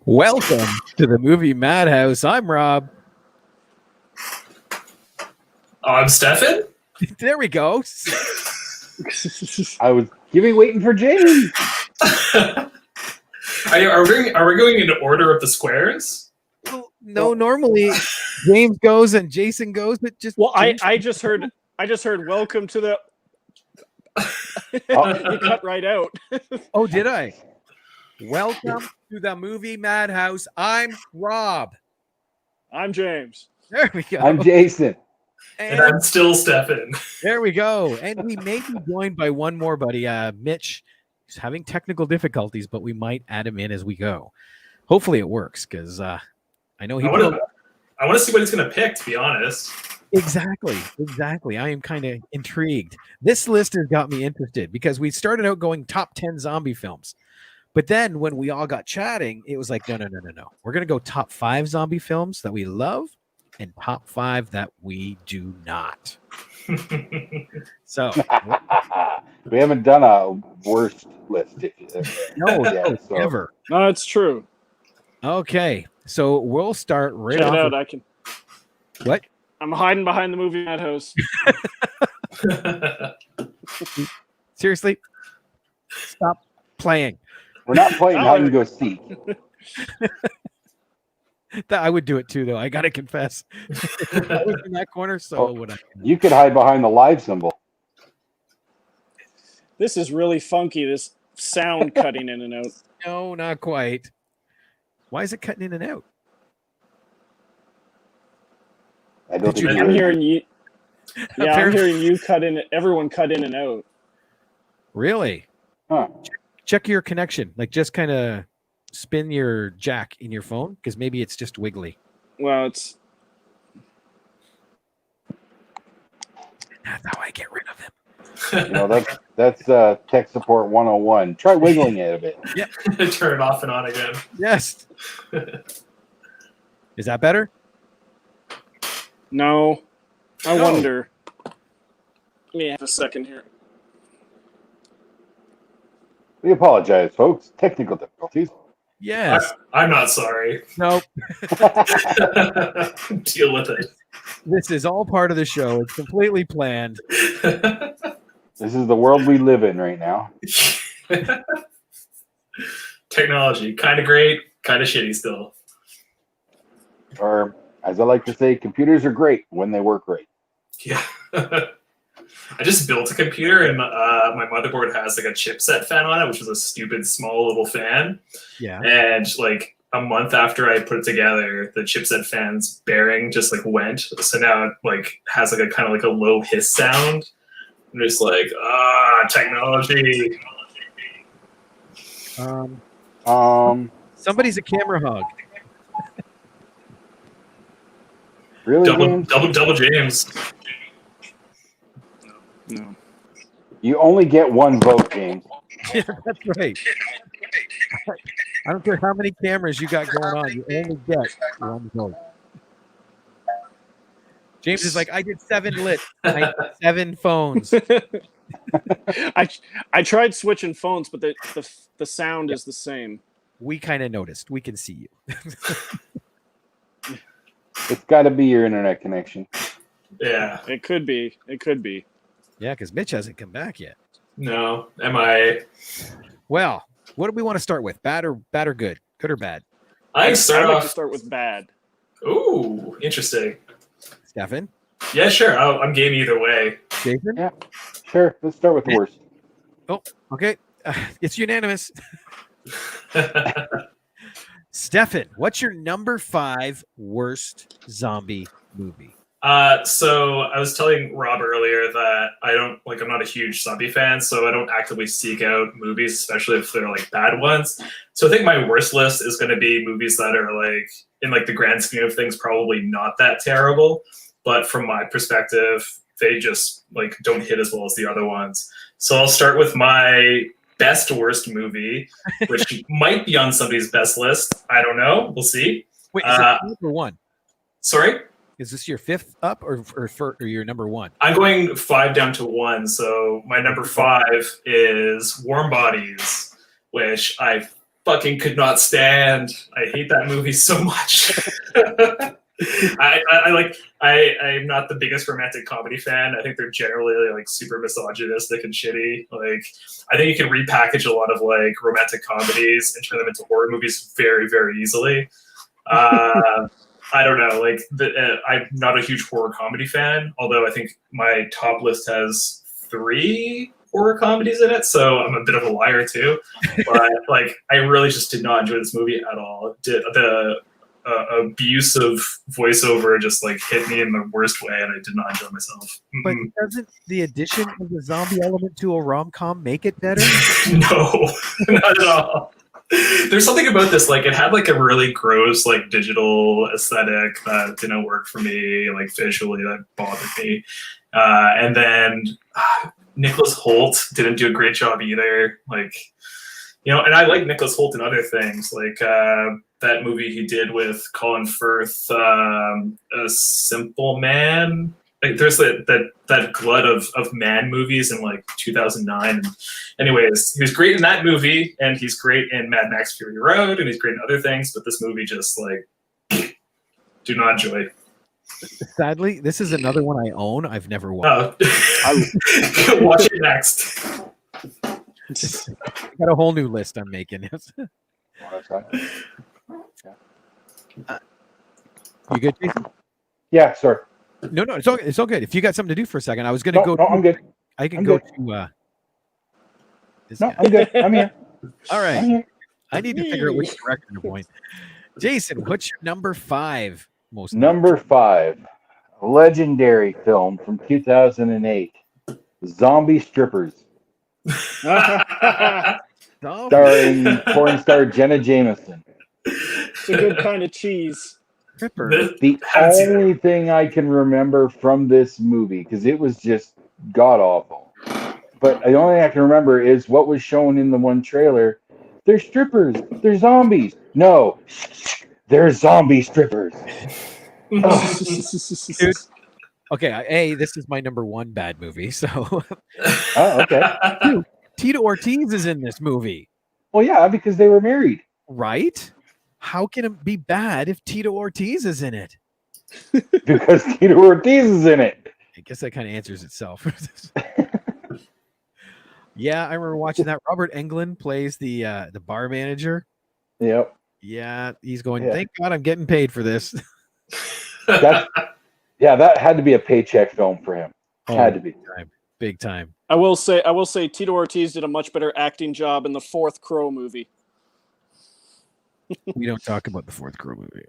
Welcome to the movie Madhouse. I'm Rob. I'm Stefan. There we go. I was waiting for James. Are we going in order of the squares? Well, no, normally James goes and Jason goes, but just I just heard welcome to the you cut right out. Oh, did I? Welcome to the movie Madhouse. I'm Rob. I'm James. There we go. I'm Jason. And I'm still Stefan. There we go. And we may be joined by one more buddy, Mitch. He's having technical difficulties, but we might add him in as we go. Hopefully it works, because I know he. I want to see what he's going to pick, to be honest. Exactly. I am kind of intrigued. This list has got me interested because we started out going top 10 zombie films. But then when we all got chatting, it was like, no. We're going to go top 5 zombie films that we love and top 5 that we do not. So we haven't done a worst list. Ever. No, it's true. Okay. So we'll start right Check off. it out. I can. What? I'm hiding behind the movie Madhouse. Seriously? Stop playing. We're not playing hide and go seek. I would do it too, though. I gotta confess. I was in that corner, so would I. You could hide behind the live symbol. This is really funky. This sound cutting in and out. No, not quite. Why is it cutting in and out? I don't think I'm hearing you. Yeah, I'm hearing you cut in. Everyone cut in and out. Really? Huh. Check your connection. Like, just kind of spin your jack in your phone, because maybe it's just wiggly. Well, it's. That's how I get rid of him. That's tech support 101. Try wiggling it a bit. Yeah. Turn it off and on again. Yes. Is that better? No. I wonder. Let me have a second here. We apologize, folks. Technical difficulties. Yes. I'm not sorry. Nope. Deal with it. This is all part of the show. It's completely planned. This is the world we live in right now. Technology, kind of great, kind of shitty still. Or, as I like to say, computers are great when they work right. Yeah. I just built a computer and my motherboard has like a chipset fan on it, which is a stupid small little fan. Yeah. And like a month after I put it together, the chipset fan's bearing just like went. So now it like has like a kind of like a low hiss sound. I'm just like, technology. Somebody's a camera hog. Really? Double James. No. You only get one vote, James. Yeah, that's right. I don't care how many cameras you got going on. You only get one vote. James is like, I did 7 lit. I did 7 phones. I tried switching phones, but the sound is the same. We kind of noticed. We can see you. It's got to be your internet connection. Yeah. It could be. Yeah, because Mitch hasn't come back yet. No. Am I? Well, what do we want to start with? Bad or good? Good or bad? I'd like to start with bad. Ooh, interesting. Stefan? Yeah, sure. I'm game either way. Jason? Yeah, sure. Let's start with the worst. Oh, okay. It's unanimous. Stefan, what's your number 5 worst zombie movie? So I was telling Rob earlier that I'm not a huge zombie fan, so I don't actively seek out movies, especially if they're like bad ones. So I think my worst list is going to be movies that are like, in like the grand scheme of things, probably not that terrible, but from my perspective, they just like don't hit as well as the other ones. So I'll start with my best worst movie, which might be on somebody's best list. I don't know. We'll see. Wait, is it 5 or 1? Sorry? Is this your 5th up or your number 1? I'm going 5 down to 1. So my number 5 is Warm Bodies, which I fucking could not stand. I hate that movie so much. I'm not the biggest romantic comedy fan. I think they're generally like super misogynistic and shitty. Like, I think you can repackage a lot of like romantic comedies and turn them into horror movies very, very easily. I don't know. Like, I'm not a huge horror comedy fan, although I think my top list has 3 horror comedies in it, so I'm a bit of a liar too. But like, I really just did not enjoy this movie at all. The abusive voiceover just like hit me in the worst way, and I did not enjoy myself. But doesn't the addition of the zombie element to a rom-com make it better? No, not at all. There's something about this, like, it had like a really gross like digital aesthetic that didn't work for me, like visually, that bothered me. And then Nicholas Hoult didn't do a great job either. Like, you know, and I like Nicholas Hoult in other things, like that movie he did with Colin Firth, A Simple Man. Like, there's that glut of man movies in like 2009. And anyways, he was great in that movie, and he's great in Mad Max Fury Road, and he's great in other things. But this movie just like do not enjoy. Sadly, this is another one I own. I've never watched. Watch it next. I got a whole new list I'm making. You good, Jason? Yeah, sorry. No, it's all good. If you got something to do for a second, I was going to go. No, I'm good. I can I'm go good. to. This No, guy. I'm good. I'm here. All right. I'm here. I need to figure out which direction to point. Jason, what's your number 5? Number 5, a legendary film from 2008, Zombie Strippers, starring porn star Jenna Jameson. It's a good kind of cheese. The only thing I can remember from this movie, because it was just god awful, but the only thing I can remember is what was shown in the one trailer. They're strippers. They're zombies. No, they're zombie strippers. Dude. Okay, this is my number 1 bad movie. So, Oh, okay. Dude, Tito Ortiz is in this movie. Well, yeah, because they were married. Right? How can it be bad if Tito Ortiz is in it? Because Tito Ortiz is in it. I guess that kind of answers itself. Yeah, I remember watching that. Robert Englund plays the bar manager. Yep. Yeah, he's going, Yeah. thank God I'm getting paid for this. That had to be a paycheck film for him. Had to be. Big time. I will say Tito Ortiz did a much better acting job in the 4th Crow movie. We don't talk about the 4th Crow movie.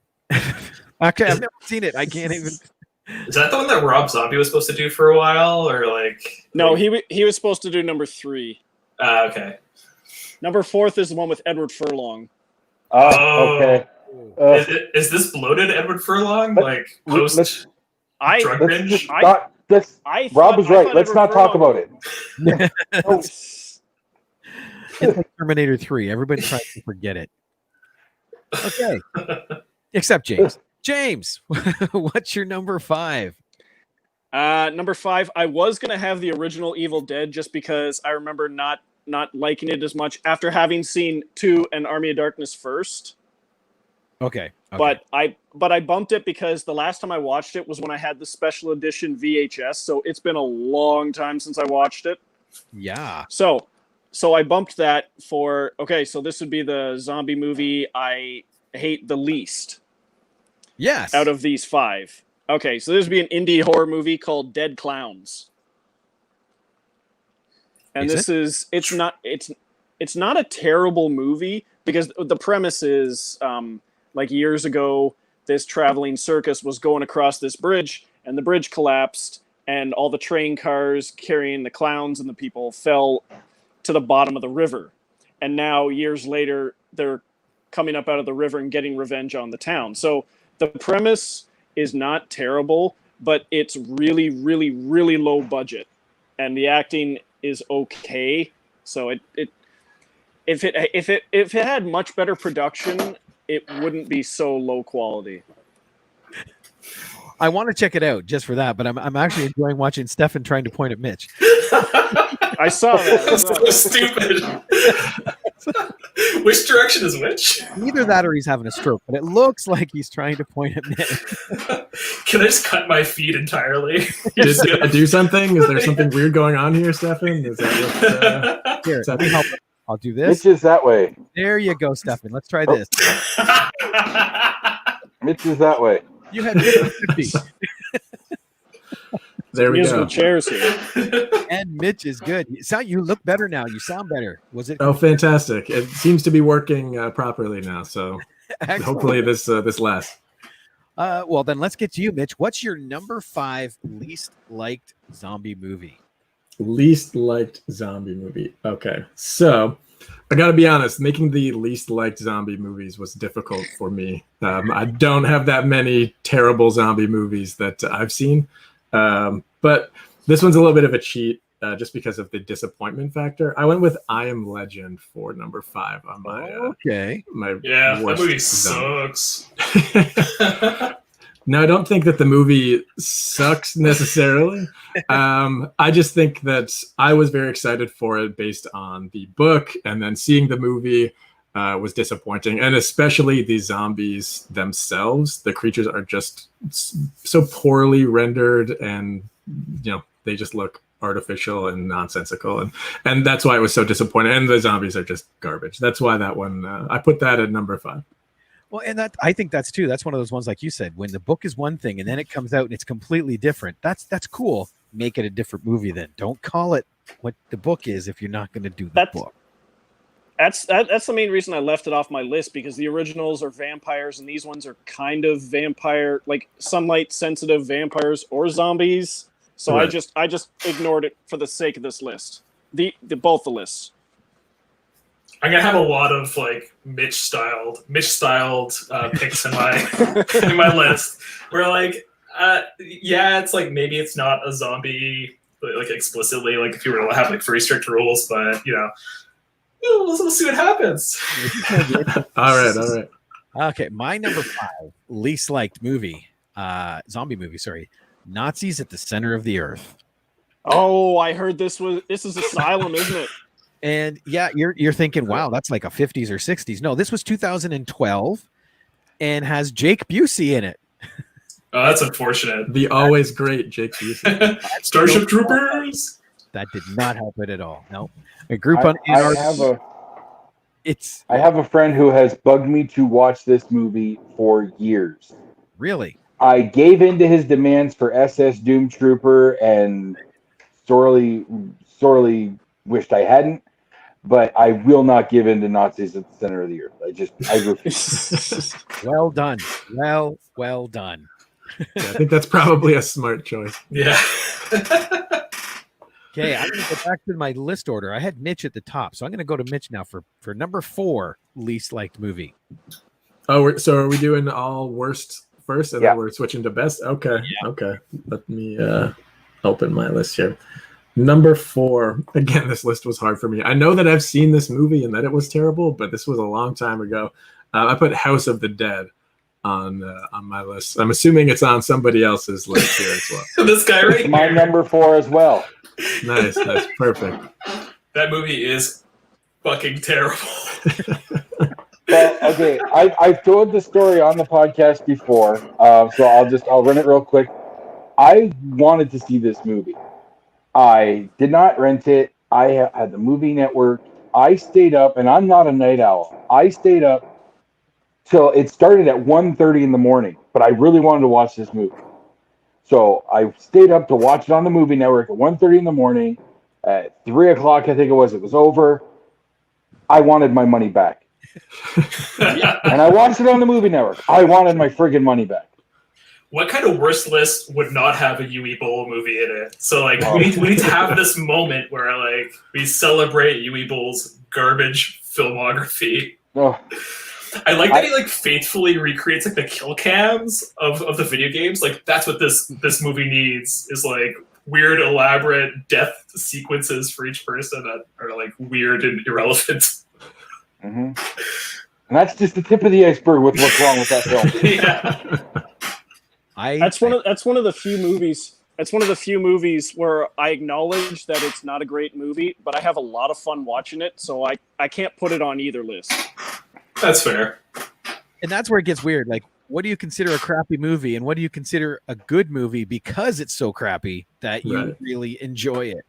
Okay, I've never seen it. I can't even. Is that the one that Rob Zombie was supposed to do for a while, or like? No, he was supposed to do number 3. Okay. Number 4th is the one with Edward Furlong. Oh, okay. Is this bloated Edward Furlong? Like post drug binge? Rob was right. Let's not talk about it. It's like Terminator 3. Everybody tries to forget it. Okay. Except James. James, what's your number 5? Number 5, I was going to have the original Evil Dead just because I remember not liking it as much after having seen 2 and Army of Darkness first. Okay. But I bumped it because the last time I watched it was when I had the special edition VHS, so it's been a long time since I watched it. Yeah. So I bumped that for, okay, so this would be the zombie movie I hate the least. Yes. Out of these 5. Okay, so this would be an indie horror movie called Dead Clowns. And it's not a terrible movie because the premise is like years ago, this traveling circus was going across this bridge and the bridge collapsed and all the train cars carrying the clowns and the people fell to the bottom of the river. And now years later, they're coming up out of the river and getting revenge on the town. So the premise is not terrible, but it's really, really, really low budget. And the acting is okay. So if it had much better production, it wouldn't be so low quality. I want to check it out just for that, but I'm actually enjoying watching Stefan trying to point at Mitch. I saw that. That's so stupid. Which direction is which? Either that or he's having a stroke, but it looks like he's trying to point at Mitch. Can I just cut my feed entirely? Did I do something? Is there something weird going on here, Stefan? Is that what, Here, let me help. I'll do this. Mitch is that way. There you go, Stefan. Let's try this. Mitch is that way. You had 50-50. there we Musical go. chairs here. And Mitch is good. You look better now. You sound better. Was it? Oh, fantastic! It seems to be working properly now. So Excellent. hopefully this lasts. Well, then let's get to you, Mitch. What's your number 5 least liked zombie movie? Least liked zombie movie. Okay, so I got to be honest. Making the least liked zombie movies was difficult for me. I don't have that many terrible zombie movies that I've seen, but this one's a little bit of a cheat. Just because of the disappointment factor, I went with I Am Legend for number 5 on my Okay. my Yeah, that worst movie zombie. sucks. No, I don't think that the movie sucks necessarily. I just think that I was very excited for it based on the book, and then seeing the movie was disappointing. And especially the zombies themselves, the creatures are just so poorly rendered, and they just look artificial and nonsensical, and that's why it was so disappointing. And the zombies are just garbage. That's why that one I put that at number 5. Well, and I think that's too. That's one of those ones, like you said, when the book is one thing and then it comes out and it's completely different. That's cool. Make it a different movie then. Don't call it what the book is if you're not going to do the book. That's the main reason I left it off my list, because the originals are vampires and these ones are kind of vampire, like sunlight sensitive vampires or zombies. So Right. I just ignored it for the sake of this list. Both the lists. I'm gonna have a lot of like Mitch styled picks in my list. Where like, yeah, it's like maybe it's not a zombie like explicitly, like if you were to have like very strict rules, but we'll see what happens. All right. Okay, my number 5 least liked movie, zombie movie. Sorry, Nazis at the Center of the Earth. Oh, I heard this is Asylum, isn't it? And yeah, you're thinking, wow, that's like a 50s or 60s. No, this was 2012 and has Jake Busey in it. Oh, that's unfortunate. The always great Jake Busey. Starship Troopers. That did not help it at all. No, a group on I have a friend who has bugged me to watch this movie for years. Really. I gave in to his demands for SS Doom Trooper and sorely wished I hadn't, but I will not give in to Nazis at the Center of the Earth. I refuse. Well done. Well done. Yeah, I think that's probably a smart choice. Yeah. Okay, I'm going to go back to my list order. I had Mitch at the top, so I'm going to go to Mitch now for number 4 least liked movie. Oh, so are we doing all worst first, and Yeah. then we're switching to best? Okay. Let me open my list here. Number 4. Again, this list was hard for me. I know that I've seen this movie and that it was terrible, but this was a long time ago. I put House of the Dead on my list. I'm assuming it's on somebody else's list here as well. This guy right It's my here. number 4 as well. Nice, perfect. That movie is fucking terrible. Well, okay, I've told the story on the podcast before, so I'll run it real quick. I wanted to see this movie. I did not rent it. I had the movie network. I stayed up, and I'm not a night owl. I stayed up till it started at 1:30 in the morning, but I really wanted to watch this movie. So I stayed up to watch it on the movie network at 1:30 in the morning. At 3 o'clock, I think it was over. I wanted my money back. And I watched it on the movie network. I wanted my friggin' money back. What kind of worst list would not have a Yui Bowl movie in it? So like we need to have this moment where like we celebrate Yui Bowl's garbage filmography. Oh, I like that he like faithfully recreates like the kill cams of the video games. Like that's what this movie needs, is like weird elaborate death sequences for each person that are like weird and irrelevant. mm-hmm. And that's just the tip of the iceberg with what's wrong with that film. Yeah. That's one of the few movies. That's one of the few movies where I acknowledge that it's not a great movie, but I have a lot of fun watching it, so I can't put it on either list. That's fair. And that's where it gets weird. Like, what do you consider a crappy movie, and what do you consider a good movie because it's so crappy that you really enjoy it?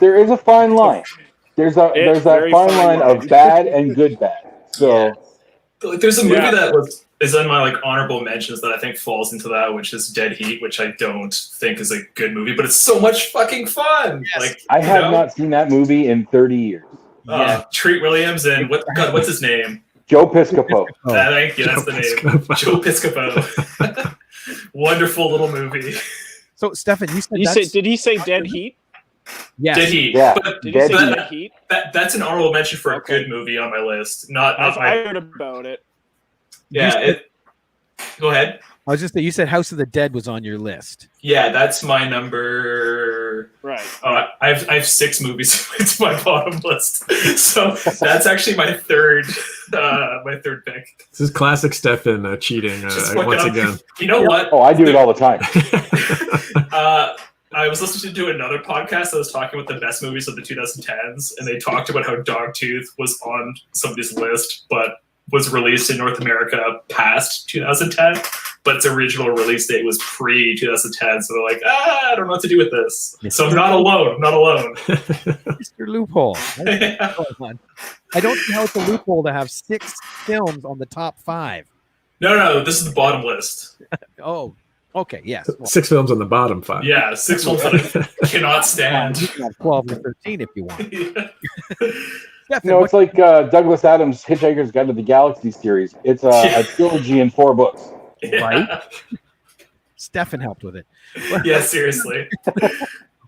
There is a fine line. There's that fine line of bad and good bad. So there's a movie that is on my honorable mentions that I think falls into that, which is Dead Heat, which I don't think is a good movie, but it's so much fucking fun. Yes. I have not seen that movie in 30 years. Treat Williams and what's his name? Joe Piscopo. Thank you. That's the name. Joe Piscopo. Wonderful little movie. So, Stefan, you said did he say Dead Heat? Yes. Dead Heat. Yeah. Did he say Dead Heat? That's an honorable mention for a good movie on my list. I've heard about it. Yeah. Go ahead. I was just saying, you said House of the Dead was on your list. Yeah, that's my number. Right. I have 6 movies. It's my bottom list, so that's actually my third pick. This is classic Stefan cheating once again. You know what? Oh, I do it all the time. I was listening to another podcast that was talking about the best movies of the 2010s, and they talked about how Dogtooth was on somebody's list, but was released in North America past 2010, but its original release date was pre-2010. So they're like, I don't know what to do with this. So I'm not alone. Mr. Loophole. I don't see how it's a loophole to have 6 films on the top 5. No, this is the bottom list. Oh, okay, yes. 6 films on the bottom 5. Yeah, 6 films that I cannot stand. You can have 12 or 13 if you want. No, it's like Douglas Adams' Hitchhiker's Guide to the Galaxy series. It's a trilogy in 4 books. Yeah. Right? Stefan helped with it. Yeah, seriously.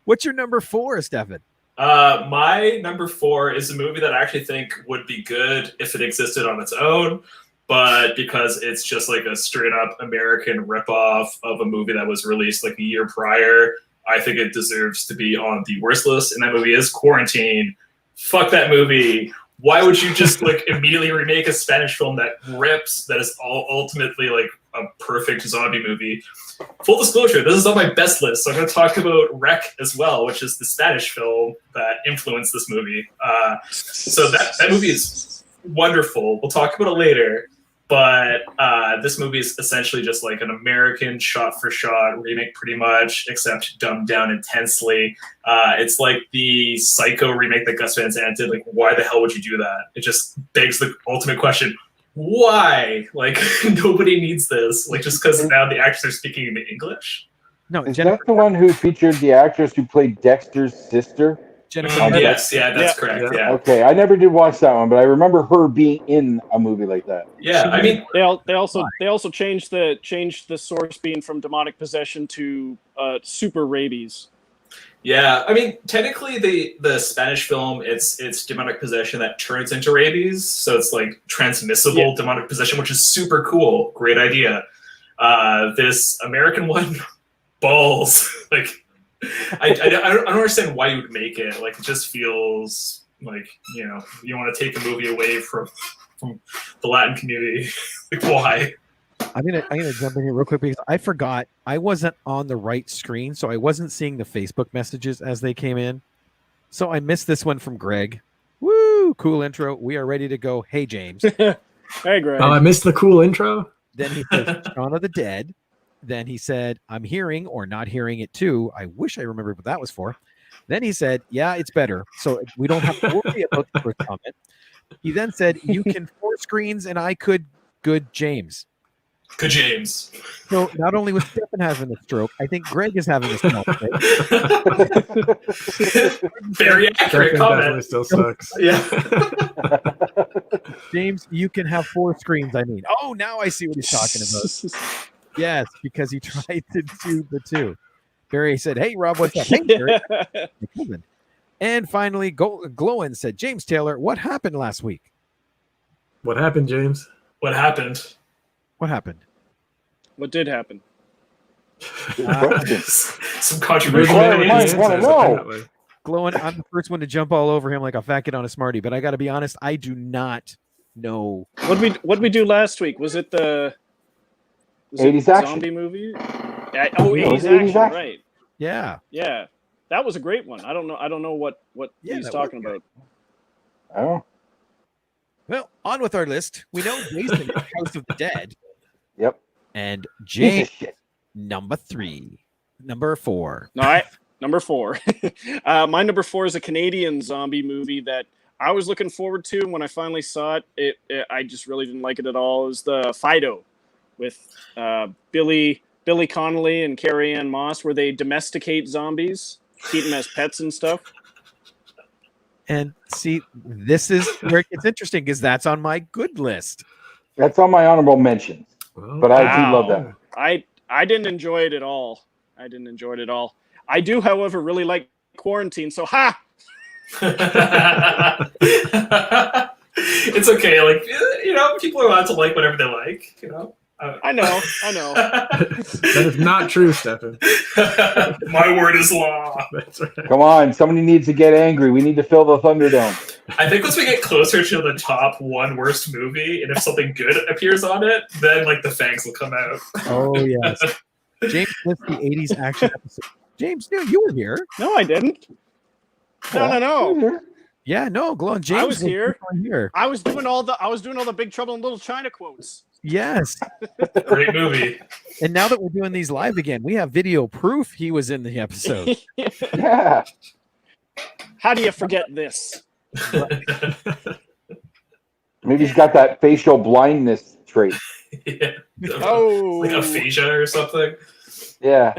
What's your number 4, Stefan? My number 4 is a movie that I actually think would be good if it existed on its own, but because it's just like a straight up American ripoff of a movie that was released like a year prior, I think it deserves to be on the worst list, and that movie is Quarantine. Fuck that movie. Why would you just immediately remake a Spanish film that rips, that is ultimately like a perfect zombie movie? Full disclosure, this is on my best list, so I'm going to talk about Rec as well, which is the Spanish film that influenced this movie. So that movie is wonderful. We'll talk about it later. But this movie is essentially just like an American shot-for-shot remake, pretty much, except dumbed down intensely. It's like the Psycho remake that Gus Van Sant did. Like, why the hell would you do that? It just begs the ultimate question: why? Like, nobody needs this. Like, just because now the actors are speaking in English. No, is that the one who featured the actress who played Dexter's sister? Yes, that's correct. Yeah. Okay, I never did watch that one, but I remember her being in a movie like that. Yeah, I mean, they also changed the source being from demonic possession to super rabies. Yeah, I mean, technically the Spanish film it's demonic possession that turns into rabies, so it's like transmissible demonic possession, which is super cool. Great idea. This American one, balls like. I don't understand why you would make it. Like, it just feels like, you want to take a movie away from the Latin community. Like, why? I'm gonna jump in here real quick because I forgot I wasn't on the right screen, so I wasn't seeing the Facebook messages as they came in. So I missed this one from Greg. Woo! Cool intro. We are ready to go. Hey, James. Hey, Greg. Oh, I missed the cool intro. Then he says, Shaun of the Dead. Then he said, I'm hearing or not hearing it too. I wish I remembered what that was for. Then he said, yeah, it's better. So we don't have to worry about the first comment. He then said, you can 4 screens and I could good James. Good James. So not only was Stephen having a stroke, I think Greg is having a stroke. Very accurate comment. Still sucks. Yeah. James, you can have 4 screens, I mean. Oh, now I see what he's talking about. Yes, because he tried to do the 2. Barry said, hey, Rob, what's up? Hey, Barry. And finally, Glowin said, James Taylor, what happened last week? What happened, James? What happened? What happened? What did happen? Some controversial opinions. Want to know. Glowin, I'm the first one to jump all over him like a fat kid on a Smartie, but I got to be honest, I do not know. What did we do last week? Was it the 80s action zombie movie? Oh, Yeah, it was 80s 80s action, action. right? Yeah. Yeah, that was a great one. I don't know what Yeah, he's that talking was about. Oh, Well, on with our list. We know Jason is House of the Dead, yep. and Piece James of shit. number 4. No, number 4. My number 4 is a Canadian zombie movie that I was looking forward to. When I finally saw it, I just really didn't like it at all. It was the Fido with Billy Connolly and Carrie Ann Moss, where they domesticate zombies, keep them as pets and stuff. And see, this is where it gets interesting because that's on my good list. That's on my honorable mentions. But I do love that. I didn't enjoy it at all. I do, however, really like Quarantine. So It's okay. Like, people are allowed to like whatever they like. I know. That is not true, Stefan. My word is law. That's right. Come on, somebody needs to get angry. We need to fill the Thunderdome. I think once we get closer to the top one worst movie, and if something good appears on it, then like the fangs will come out. Oh yes, James missed the 80s action episode. James, no, you were here. No, I didn't. No. Yeah, no, Glow and James I was here. Here. I was doing all the Big Trouble in Little China quotes. Yes. Great movie. And now that we're doing these live again, we have video proof he was in the episode. Yeah. How do you forget this? Maybe he's got that facial blindness trait. Yeah. Oh, Like aphasia or something. Yeah.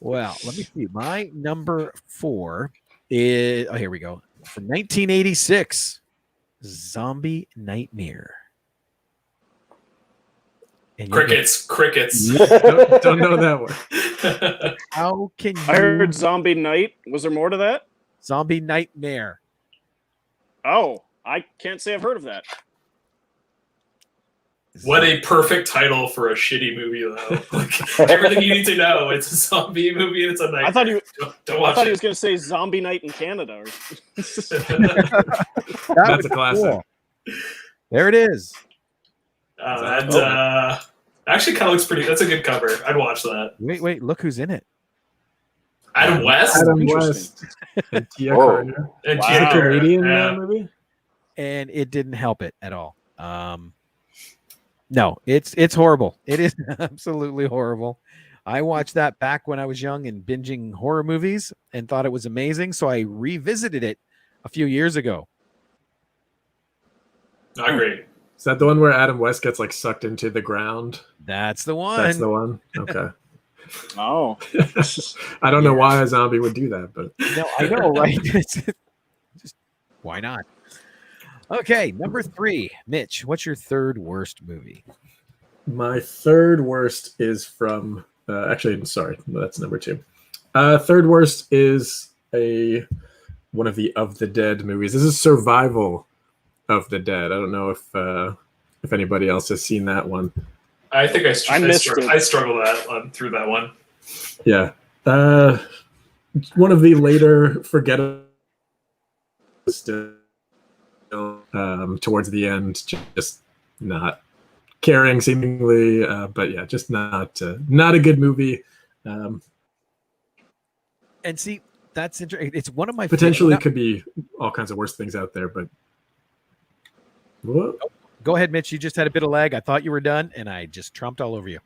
Well, let me see. My number 4 is here we go. From 1986, Zombie Nightmare. And Crickets. Don't know that one. how can you I heard Zombie Night. Was there more to that? Zombie Nightmare? Oh, I can't say I've heard of that. What a perfect title for a shitty movie, though. Like, everything you need to know. It's a zombie movie and it's a nightmare. I thought he Don't watch he was it. going to say Zombie Night in Canada. That's a classic. Cool. There it is. Actually kind of looks pretty. That's a good cover. I'd watch that. Wait, look who's in it. Adam West Adam Interesting. West and Tia Whoa. Carter. and Wow. Is it a Tia Carter. Canadian Yeah. movie? And it didn't help it at all. No, it's horrible. It is absolutely horrible. I watched that back when I was young and binging horror movies and thought it was amazing. So I revisited it a few years ago. Not great. Is that the one where Adam West gets like sucked into the ground? That's the one. That's the one. Okay. Oh. I don't know why a zombie would do that, but No, I know, right? Just why not? Okay, number 3, Mitch. What's your third worst movie? my third worst is from actually, sorry, that's number 2. Third worst is one of the Dead movies. This is Survival of the Dead. I don't know if anybody else has seen that one. I think I struggled through that one. Yeah. One of the later forgettable still towards the end, just not caring seemingly, but yeah, just not a good movie. And see, that's interesting. It's one of my Potentially favorite. could be all kinds of worse things out there, but what? Go ahead, Mitch. You just had a bit of lag. I thought you were done, and I just trumped all over you.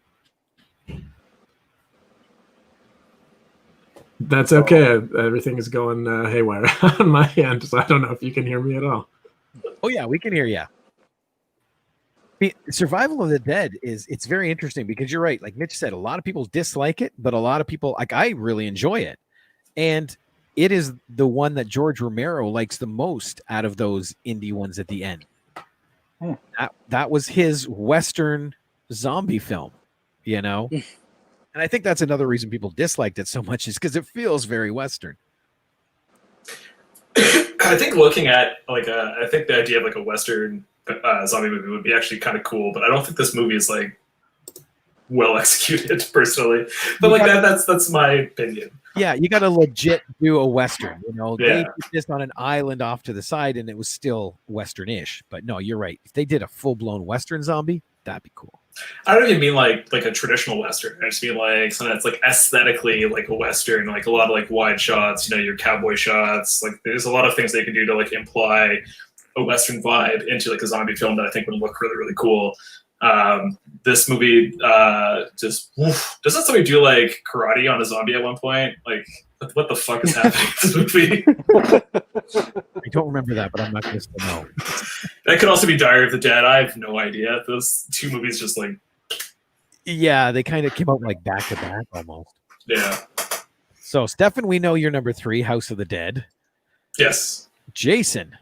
That's okay. Everything is going haywire on my end, so I don't know if you can hear me at all. Oh yeah, we can hear you. Survival of the Dead it's very interesting because you're right. Like Mitch said, a lot of people dislike it, but a lot of people I really enjoy it. And it is the one that George Romero likes the most out of those indie ones at the end. That was his Western zombie film, And I think that's another reason people disliked it so much is because it feels very Western. I think looking at I think the idea of a Western zombie movie would be actually kind of cool, but I don't think this movie is well executed personally. But that's my opinion. Yeah, you got to legit do a Western. Yeah. They did this on an island off to the side, and it was still Western-ish. But no, you're right. If they did a full-blown Western zombie, that'd be cool. I don't even mean like a traditional Western. I just mean like something that's like aesthetically like a Western, like a lot of like wide shots, you know, your cowboy shots. Like there's a lot of things they can do to like imply a Western vibe into like a zombie film that I think would look really, really cool. This movie just doesn't somebody do like karate on a zombie at one point? Like what the fuck is happening in this movie? I don't remember that, but I'm not going to say no. That could also be Diary of the Dead. I have no idea. Those two movies just like Yeah, they kind of came out like back to back almost. yeah. So, Stefan, we know you're number 3, House of the Dead. Yes. Jason.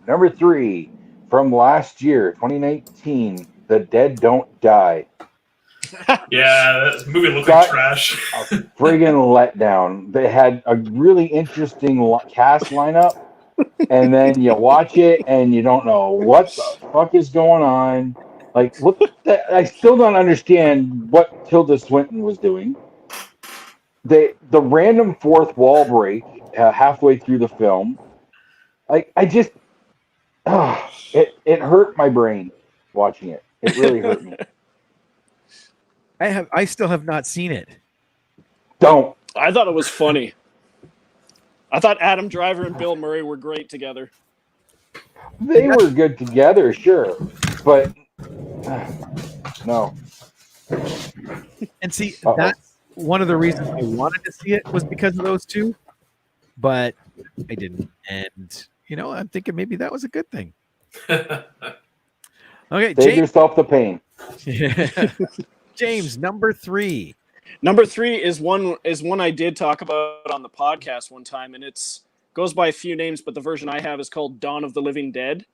Number 3 from last year, 2019, The Dead Don't Die. Yeah, that movie looked Got like trash. A friggin' letdown. They had a really interesting cast lineup, and then you watch it and you don't know what the fuck is going on. Like, I still don't understand what Tilda Swinton was doing. The random fourth wall break halfway through the film. Like, I just, it hurt my brain watching it. It really hurt me. I still have not seen it. Don't. I thought it was funny. I thought Adam Driver and Bill Murray were great together. They were good together, sure, but no. And see, that's one of the reasons I wanted to see it was because of those two, but I didn't. And, you know, I'm thinking maybe that was a good thing. Okay, Save James. yourself the pain. James, number 3. Number 3 is one I did talk about on the podcast one time, and goes by a few names, but the version I have is called Dawn of the Living Dead.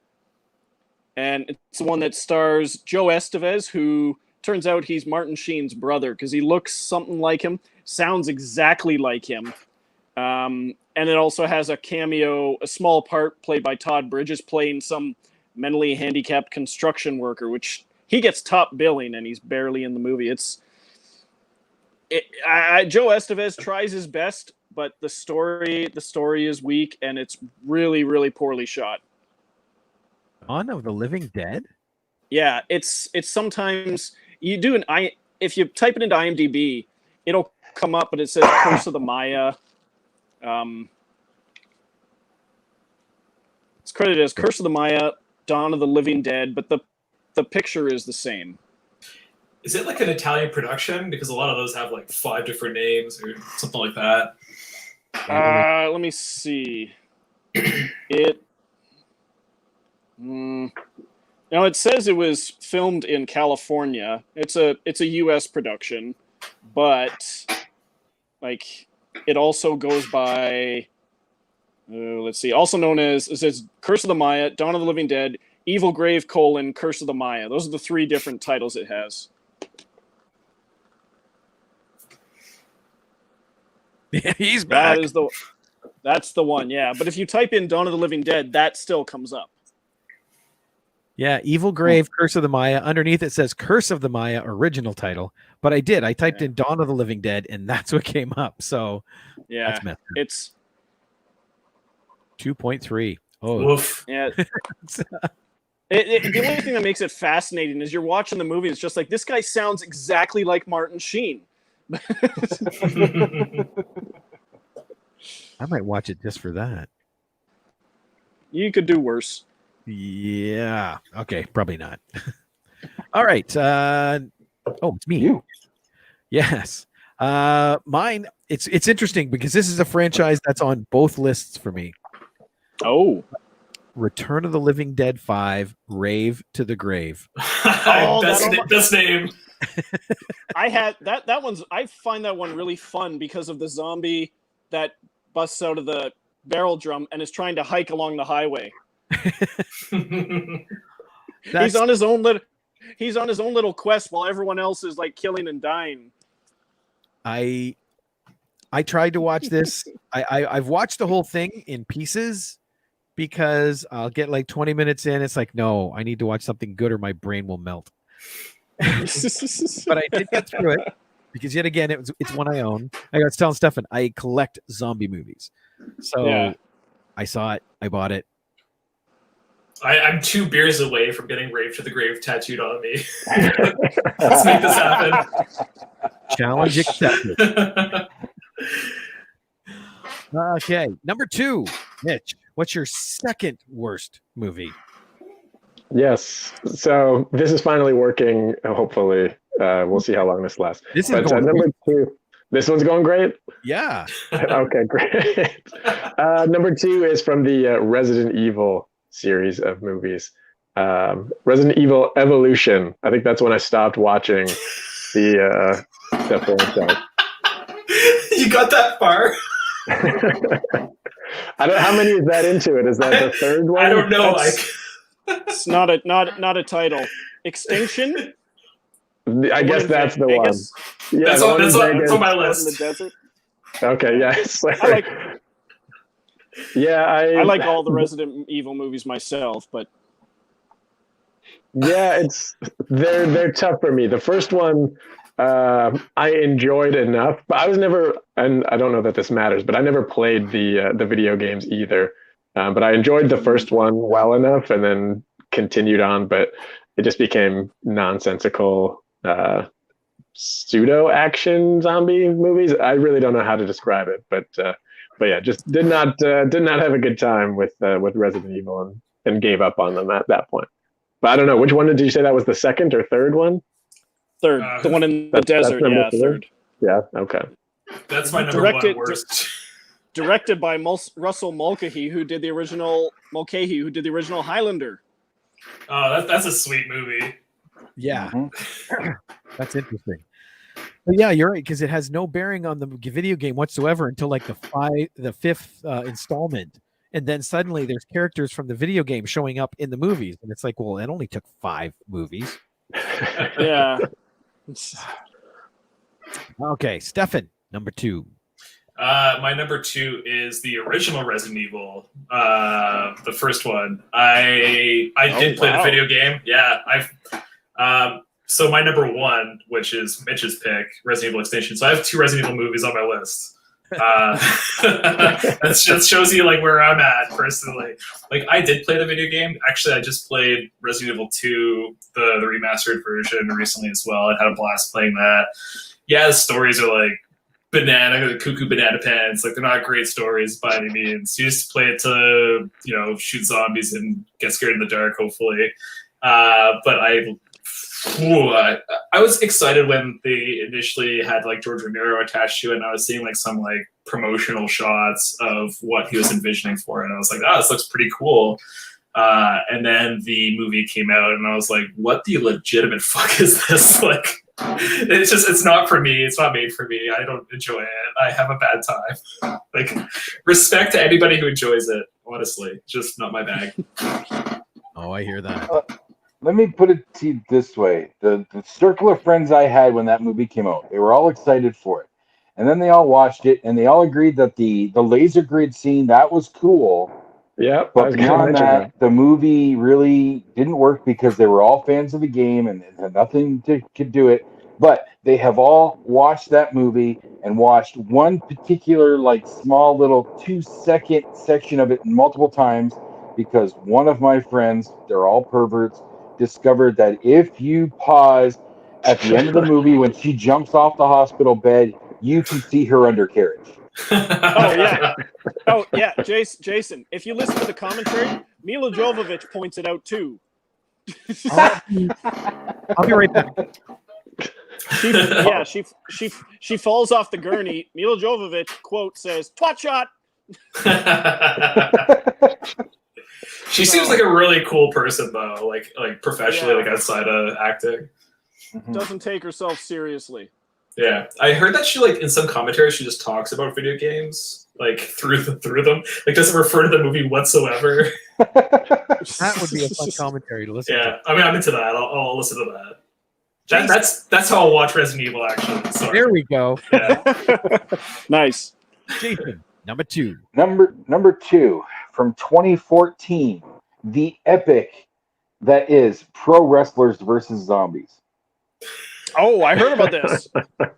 And it's the one that stars Joe Estevez, who turns out he's Martin Sheen's brother because he looks something like him, sounds exactly like him. And it also has a small part played by Todd Bridges playing some mentally handicapped construction worker, which he gets top billing and he's barely in the movie. Joe Estevez tries his best, but the story is weak and it's really, really poorly shot. Dawn of the Living Dead? Yeah, it's sometimes you do if you type it into IMDb, it'll come up, but it says Curse of the Maya. It's credited as Curse of the Maya, Dawn of the Living Dead, but the picture is the same. Is it like an Italian production? Because a lot of those have like 5 different names or something like that. Let me see. It says it was filmed in California. It's a US production, but like it also goes by let's see, also known as, it says Curse of the Maya, Dawn of the Living Dead, Evil Grave, Curse of the Maya. Those are the 3 different titles it has. Yeah, he's back. That's the one, yeah. But if you type in Dawn of the Living Dead, that still comes up. Yeah, Evil Grave, Curse of the Maya. Underneath it says Curse of the Maya, original title. But I typed in Dawn of the Living Dead, and that's what came up. So yeah, that's messed up. It's 2.3. Oh, Woof. yeah. The only thing that makes it fascinating is you're watching the movie. It's just like, this guy sounds exactly like Martin Sheen. I might watch it just for that. You could do worse. Yeah. Okay. Probably not. All right. It's me. You. Yes. Mine. It's interesting because this is a franchise that's on both lists for me. Oh. Return of the Living Dead 5, Rave to the Grave. Best name. I had that one's. I find that one really fun because of the zombie that busts out of the barrel drum and is trying to hike along the highway. He's on his own little quest while everyone else is like killing and dying. I tried to watch this. I've watched the whole thing in pieces because I'll get like 20 minutes in. It's like, no, I need to watch something good or my brain will melt. But I did get through it because yet again, it's one I own. I was telling Stefan, I collect zombie movies. So yeah. I saw it. I bought it. I'm 2 beers away from getting raped to the grave tattooed on me. Let's make this happen. Challenge accepted. Okay, number 2, Mitch. What's your second worst movie? Yes. So this is finally working. Hopefully, we'll see how long this lasts. This is But going number 2. This one's going great. Yeah. Okay, great. Number 2 is from the Resident Evil series of movies. Resident Evil Evolution. I think that's when I stopped watching the franchise. You got that far? I don't. How many is that into it? Is that the third one? I don't know. It's not a title. Extinction. I guess that's the one. Yeah, that's on my list. In the desert. Okay, yeah. I like. Yeah, I like all the Resident Evil movies myself, but yeah, they're tough for me. The first one I enjoyed enough, but I was never, and I don't know that this matters, but I never played the video games either. But I enjoyed the first one well enough, and then continued on. But it just became nonsensical pseudo action zombie movies. I really don't know how to describe it, but yeah, just did not have a good time with Resident Evil and gave up on them at that point. But I don't know, which one did you say that was, the second or third one? Third, the one in the desert. Yeah, third. Yeah, okay. That's my number one worst. Directed by Russell Mulcahy, who did the original Highlander. Oh, that's a sweet movie. Yeah. That's interesting. But yeah, you're right, because it has no bearing on the video game whatsoever until like the fifth installment. And then suddenly there's characters from the video game showing up in the movies. And it's like, well, it only took 5 movies. Yeah. Okay, Stefan, number 2. My number 2 is the original Resident Evil, the first one. I did play the video game. Yeah, so my number 1, which is Mitch's pick, Resident Evil Extinction. So I have 2 Resident Evil movies on my list. That just shows you like where I'm at personally. Like I did play the video game. Actually, I just played Resident Evil 2, the remastered version recently as well. I had a blast playing that. Yeah, the stories are like cuckoo banana pants. Like they're not great stories by any means. You just play it to, shoot zombies and get scared in the dark, hopefully. But I was excited when they initially had like George Romero attached to it, and I was seeing like some like promotional shots of what he was envisioning for it, and I was like, oh, this looks pretty cool. And then the movie came out, and I was like, what the legitimate fuck is this? Like, it's not for me. It's not made for me. I don't enjoy it. I have a bad time. Like, respect to anybody who enjoys it. Honestly, just not my bag. Oh, I hear that. Let me put it to you this way. The circle of friends I had when that movie came out, they were all excited for it. And then they all watched it, and they all agreed that the laser grid scene, that was cool. Yeah, but beyond that, the movie really didn't work because they were all fans of the game and had nothing to do it. But they have all watched that movie and watched one particular, like, small little 2-second section of it multiple times because one of my friends, they're all perverts, discovered that if you pause at the end of the movie when she jumps off the hospital bed, you can see her undercarriage. Oh yeah, Jason. If you listen to the commentary, Mila Jovovich points it out too. I'll be right back. She falls off the gurney. Mila Jovovich quote says, "Twat shot." She seems like a really cool person though, like professionally, like outside of acting. Doesn't take herself seriously. Yeah, I heard that she in some commentary she just talks about video games like through them, like doesn't refer to the movie whatsoever. That would be a fun commentary to listen to. Yeah, I mean I'm into that. I'll listen to that. That's how I'll watch Resident Evil actually. Sorry. There we go. Yeah. Nice. Jason, number 2. Number 2 from 2014, the epic that is Pro Wrestlers versus Zombies. Oh, I heard about this.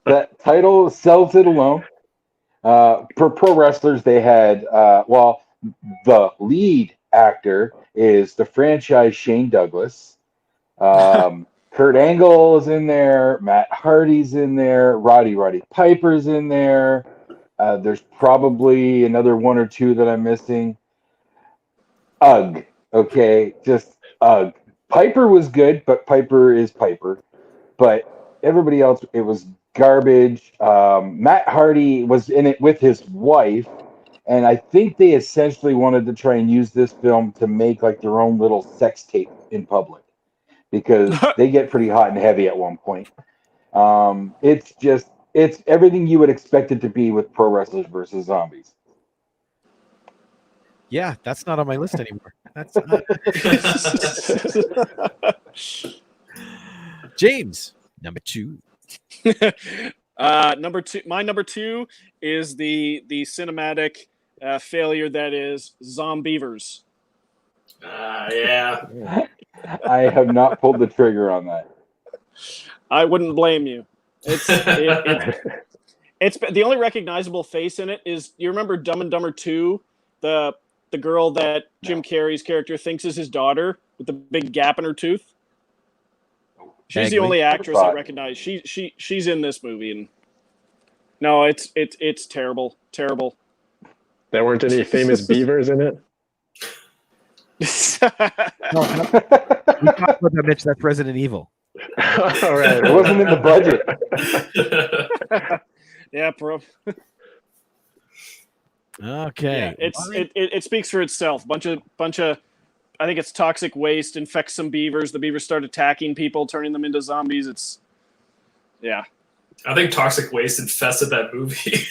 That title sells it alone. For Pro Wrestlers, they had, the lead actor is the franchise Shane Douglas. Kurt Angle is in there. Matt Hardy's in there. Roddy Piper's in there. There's probably another one or two that I'm missing. Ugh. Okay, just ugh. Piper was good, but Piper is Piper. But everybody else, it was garbage. Matt Hardy was in it with his wife, and I think they essentially wanted to try and use this film to make like their own little sex tape in public, because they get pretty hot and heavy at one point. It's everything you would expect it to be with Pro Wrestlers versus Zombies. Yeah, that's not on my list anymore. That's James, number 2. Number 2. My number 2 is the cinematic failure that is Zombievers. Yeah. I have not pulled the trigger on that. I wouldn't blame you. It's the only recognizable face in it is, you remember Dumb and Dumber 2, the girl that Jim Carrey's character thinks is his daughter with the big gap in her tooth. She's the only actress I recognize. She's in this movie, and no, it's terrible. There weren't any famous beavers in it. No, we talked about that, Mitch. That's Resident Evil. All right, it wasn't in the budget. Yeah, bro. Okay. Yeah, it speaks for itself. Bunch of I think it's toxic waste infects some beavers. The beavers start attacking people, turning them into zombies. Yeah. I think toxic waste infested that movie.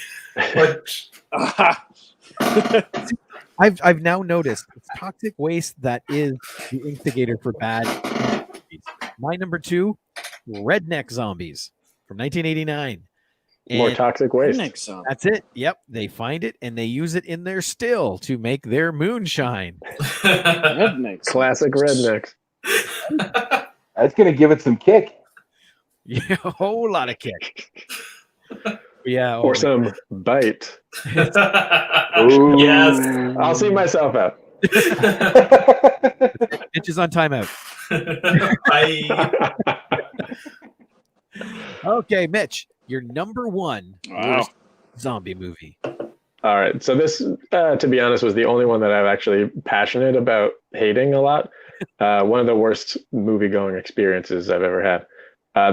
I've now noticed it's toxic waste that is the instigator for bad movies. My number 2, Redneck Zombies from 1989. More toxic waste. That's it. Yep. They find it and they use it in their still to make their moonshine. Rednecks. Classic rednecks. That's going to give it some kick. Yeah, a whole lot of kick. Yeah. Or some bite. Ooh. Yes. I'll see myself out. Mitch is on timeout. Bye. Okay, Mitch, your number 1 worst zombie movie. All right. So this, to be honest, was the only one that I'm actually passionate about hating a lot. One of the worst movie-going experiences I've ever had.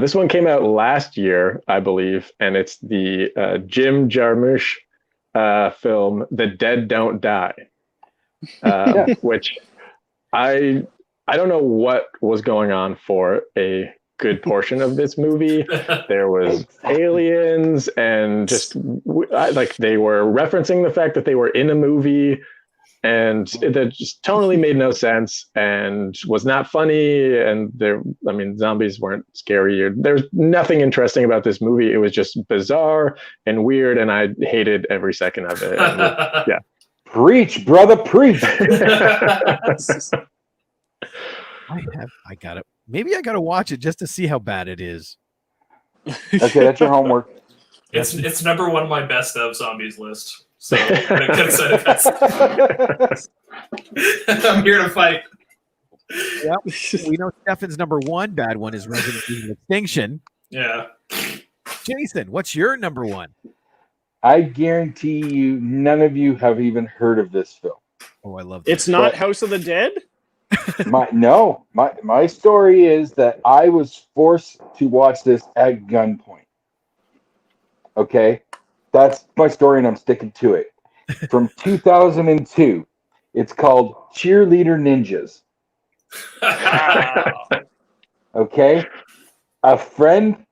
This one came out last year, I believe, and it's the Jim Jarmusch film, The Dead Don't Die, which I don't know what was going on for a good portion of this movie. There was aliens, and just like they were referencing the fact that they were in a movie, and it just totally made no sense and was not funny. And zombies weren't scary. There's nothing interesting about this movie. It was just bizarre and weird, and I hated every second of it. Yeah. Preach, brother, preach. Maybe I gotta watch it just to see how bad it is. Okay, that's your homework. It's number 1 on my best of zombies list. So I'm here to fight. Yep. We know Stefan's number 1 bad one is Resident Evil Extinction. Yeah. Jason, what's your number 1? I guarantee you none of you have even heard of this film. Oh, I love this. It's not House of the Dead? My story is that I was forced to watch this at gunpoint. Okay? That's my story, and I'm sticking to it. From 2002. It's called Cheerleader Ninjas. Okay? A friend,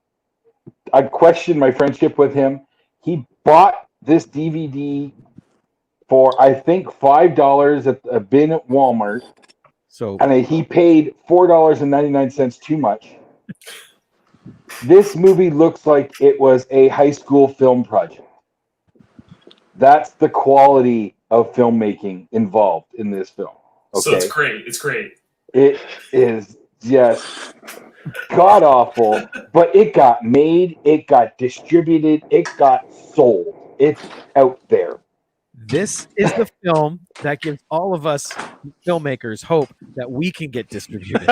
I questioned my friendship with him. He bought this DVD for, I think, $5 at a bin at Walmart. And he paid $4.99 too much. This movie looks like it was a high school film project. That's the quality of filmmaking involved in this film. Okay? So it's great. It's great. It is just god awful, but it got made, it got distributed, it got sold. It's out there. This is the film that gives all of us filmmakers hope that we can get distributed.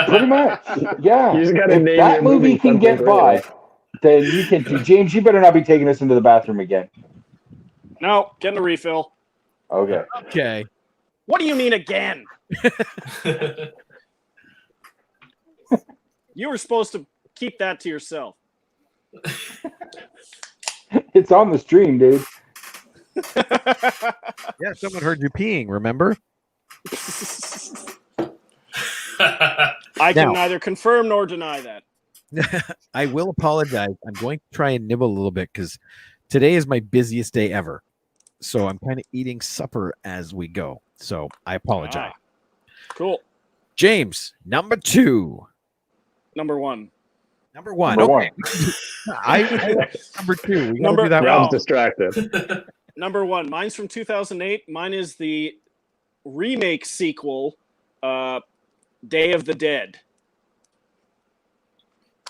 Pretty much. Yeah. You just gotta If name that your movie can something get great, by, right? then you can too. James, you better not be taking us into the bathroom again. No, getting a refill. Okay. Okay. What do you mean again? You were supposed to keep that to yourself. It's on the stream, dude. Yeah, someone heard you peeing, remember? I can Now- neither confirm nor deny that. I will apologize. I'm going to try and nibble a little bit because today is my busiest day ever. So I'm kind of eating supper as we go. So I apologize. Cool. James, number 2. Number 1. Number 1. Number okay. I number 2. We gotta Number- do that no. right. Rob's distracted. Number 1. Mine's from 2008. Mine is the remake sequel, Day of the Dead.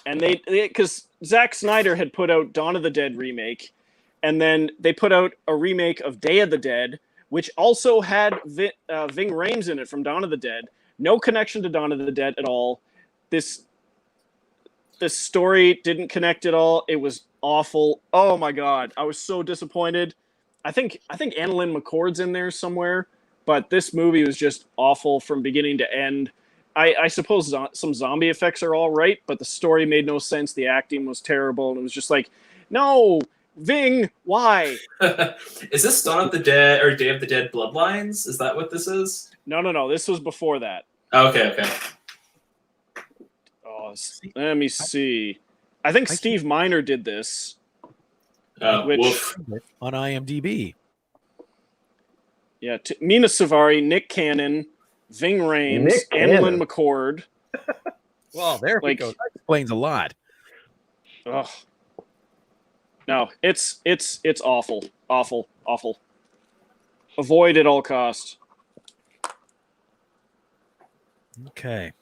And they because Zack Snyder had put out Dawn of the Dead remake, and then they put out a remake of Day of the Dead, which also had Ving Rhames in it from Dawn of the Dead. No connection to Dawn of the Dead at all. This story didn't connect at all. It was awful. Oh my god, I was so disappointed. I think Annalyn McCord's in there somewhere, but this movie was just awful from beginning to end. I suppose some zombie effects are all right, but the story made no sense. The acting was terrible, and it was just like, no, Ving, why? Is this Dawn of the Dead or Day of the Dead Bloodlines? Is that what this is? No. This was before that. Okay. Oh, let me see. I think Steve Miner did this. Which- Woof. On IMDb. Yeah, Mina Savari, Nick Cannon, Ving Rhames, Nick Annalyn Cannon. McCord. Well, there we Like- go. That explains a lot. Ugh. No, it's awful. Awful. Avoid at all costs. Okay.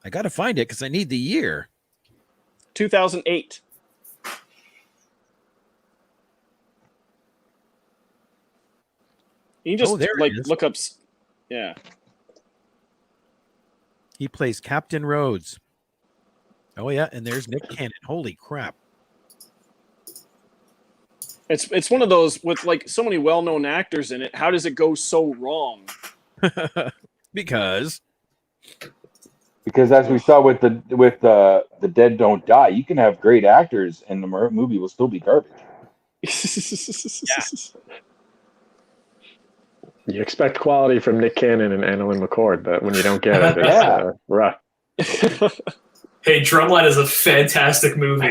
I got to find it because I need the year. 2008. You can just there it like is. look up. Yeah. He plays Captain Rhodes. Oh, yeah. And there's Nick Cannon. Holy crap. It's one of those with like so many well-known actors in it. How does it go so wrong? Because as we saw with the Dead Don't Die, you can have great actors and the movie will still be garbage. You expect quality from Nick Cannon and Annalyn McCord, but when you don't get it, it's Yeah. rough. Hey, Drumline is a fantastic movie.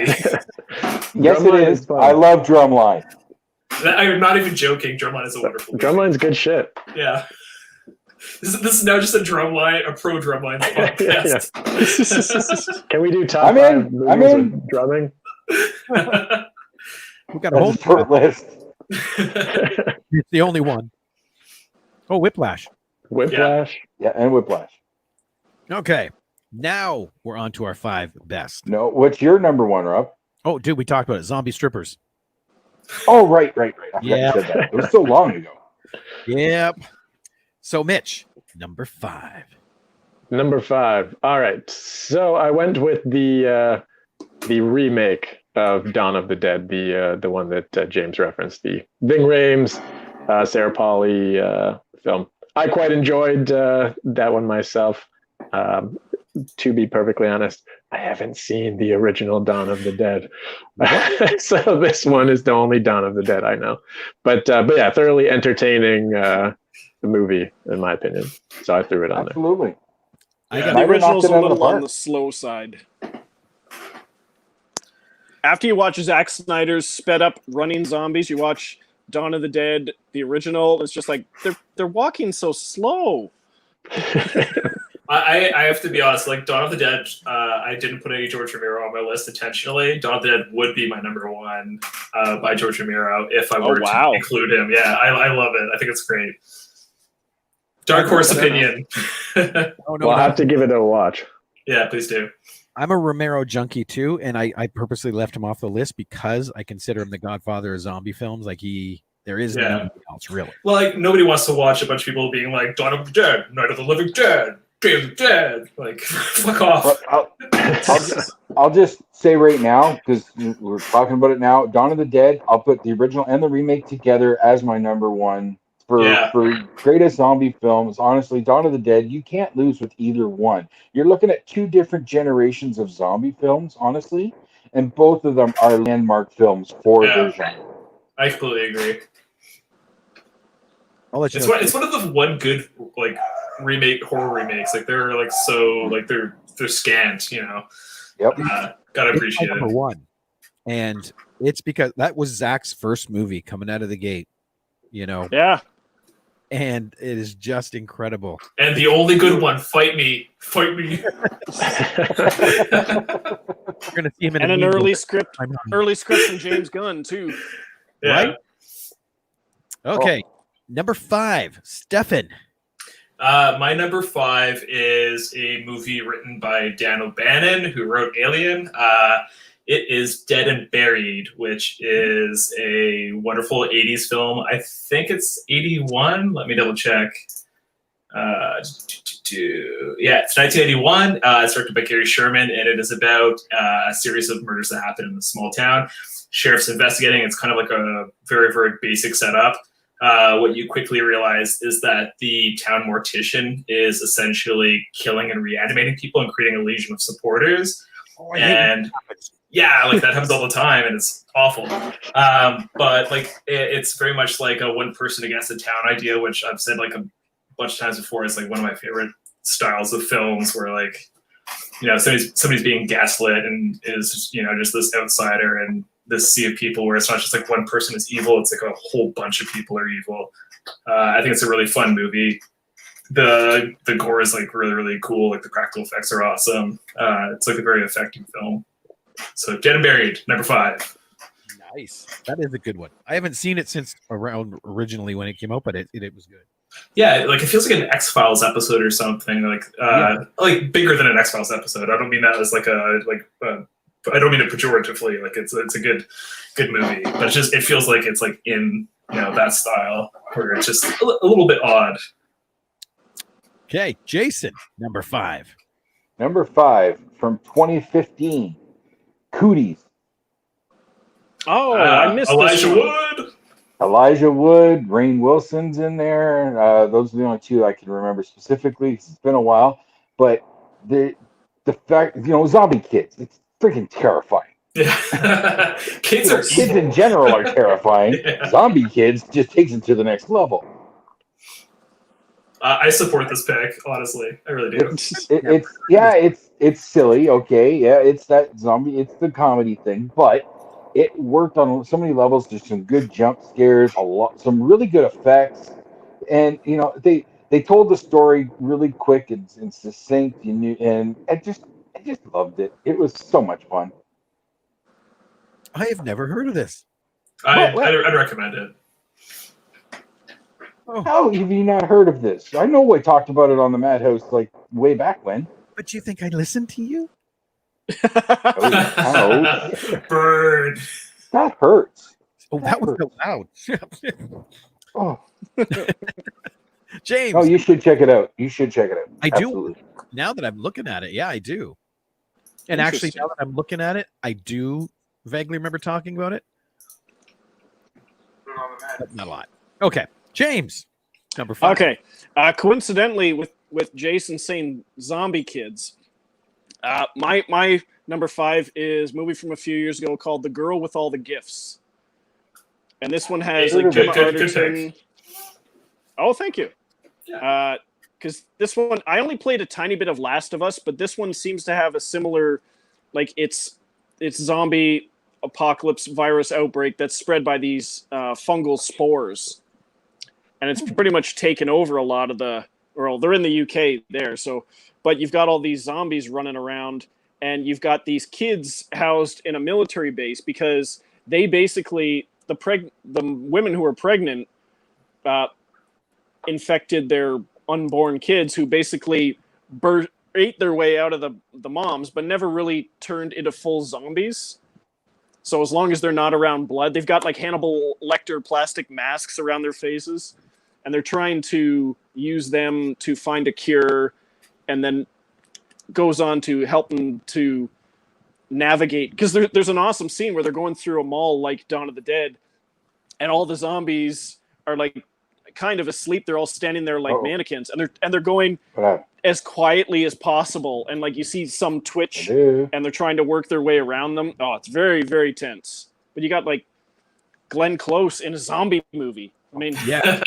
Yes, Drumline it is is. fun. I love Drumline. I'm not even joking. Drumline is a wonderful movie. Drumline's good shit. Yeah. This is now just a pro Drumline podcast. Can we do top I'm in. 5 movies I'm in. with drumming? we've got a whole That's a short list. It's the only one. Oh, Whiplash. Whiplash. Yeah, and Whiplash. Okay. Now we're on to our 5 best. No, what's your number 1, Rob? Oh, dude, we talked about it. Zombie strippers. Oh, right. I forgot Yeah. you said that. It was so long ago. Yep. So, Mitch, number 5. Number 5. All right. So I went with the remake of Dawn of the Dead, the one that James referenced, the Ving Rhames, Sarah Polley film. I quite enjoyed that one myself. To be perfectly honest, I haven't seen the original Dawn of the Dead, so this one is the only Dawn of the Dead I know. But yeah, thoroughly entertaining movie in my opinion. So I threw it on there. Absolutely. I Yeah. got The Snyder original's knocked a it out of the little on park. the slow side. After you watch Zack Snyder's sped up running zombies, you watch Dawn of the Dead, the original. It's just like they're walking so slow. I have to be honest, like Dawn of the Dead, I didn't put any George Romero on my list intentionally. Dawn of the Dead would be my number 1 by George Romero if I were wow. to include him. Yeah, I love it. I think it's great. Dark horse opinion. Oh, no, Well, I'll no. have to give it a watch. Yeah, please do. I'm a Romero junkie too, and I purposely left him off the list because I consider him the godfather of zombie films. Like he There is Yeah. nothing else really. Well, like nobody wants to watch a bunch of people being like Dawn of the Dead, Night of the Living Dead, Day of the Dead. Like, fuck off. I'll just say right now, because we're talking about it now, Dawn of the Dead, I'll put the original and the remake together as my number one for greatest zombie films. Honestly, Dawn of the Dead, you can't lose with either one. You're looking at two different generations of zombie films, honestly, and both of them are landmark films for their genre. I completely agree. I'll let you It's know. it's one of the one good like horror remakes. Like they're like so like they're scant, you know. Yep. Gotta It's appreciate my it. number one, and it's because that was Zach's first movie coming out of the gate, you know. Yeah. And it is just incredible. And the only good one, Fight Me. We're gonna see him in And a an meme early book. script from James Gunn too. Yeah. Right? Okay, number 5, Stefan. My number 5 is a movie written by Dan O'Bannon, who wrote Alien. It is Dead and Buried, which is a wonderful 80s film. I think it's 81. Let me double check. Yeah, it's 1981. It's directed by Gary Sherman, and it is about a series of murders that happen in a small town. Sheriff's investigating. It's kind of like a very, very basic setup. What you quickly realize is that the town mortician is essentially killing and reanimating people and creating a legion of supporters. And yeah, like that happens all the time, and it's awful. But like it's very much like a one person against the town idea, which I've said like a bunch of times before. It's like one of my favorite styles of films, where like somebody's being gaslit and is just this outsider and this sea of people, where it's not just like one person is evil; it's like a whole bunch of people are evil. I think it's a really fun movie. The gore is like really, really cool. Like the practical effects are awesome. It's like a very effective film. So Dead and Buried, number 5. Nice. That is a good one. I haven't seen it since around originally when it came out, but it was good. Yeah, like it feels like an X-Files episode or something. Like like bigger than an X-Files episode. I don't mean that as I don't mean it pejoratively. Like it's a good movie, but it feels like it's like in that style where it's just a little bit odd. Okay, Jason, number 5. Number 5 from 2015, Cooties. Oh, I missed Elijah this one. Wood. Elijah Wood, Rainn Wilson's in there. Those are the only two I can remember specifically. It's been a while, but the fact, zombie kids, it's freaking terrifying. Yeah, kids in general are terrifying. Yeah. Zombie kids just takes it to the next level. I support this pick, honestly. I really do. It's silly. Okay, yeah, it's that zombie. It's the comedy thing, but it worked on so many levels. There's some good jump scares, some really good effects, and they told the story really quick and succinct. And I just loved it. It was so much fun. I have never heard of this. I'd recommend it. How have you not heard of this? I know I talked about it on the Madhouse like way back when. But you think I listened to you? Ouch. Bird. That hurts. Oh, that was so loud. Oh. James. Oh, you should check it out. I Absolutely. do. Now that I'm looking at it, yeah, I do. And actually, now that I'm looking at it, I do vaguely remember talking about it. But not a lot. Okay. James, number 5. Okay. Coincidentally, with Jason saying zombie kids, my number 5 is a movie from a few years ago called The Girl with All the Gifts. And this one has like Gemma Arterton. Oh, thank you. Yeah. Because this one, I only played a tiny bit of Last of Us, but this one seems to have a similar, like it's zombie apocalypse virus outbreak that's spread by these fungal spores. And it's pretty much taken over a lot of they're in the UK there. So, but you've got all these zombies running around, and you've got these kids housed in a military base because they basically, the women who were pregnant infected their unborn kids, who basically ate their way out of the moms, but never really turned into full zombies. So as long as they're not around blood, they've got like Hannibal Lecter plastic masks around their faces, and they're trying to use them to find a cure, and then goes on to help them to navigate. Because there's an awesome scene where they're going through a mall like Dawn of the Dead, and all the zombies are like kind of asleep. They're all standing there like mannequins, and they're going as quietly as possible. And like you see some twitch, and they're trying to work their way around them. Oh, it's very, very tense. But you got like Glenn Close in a zombie movie. I mean, Yeah.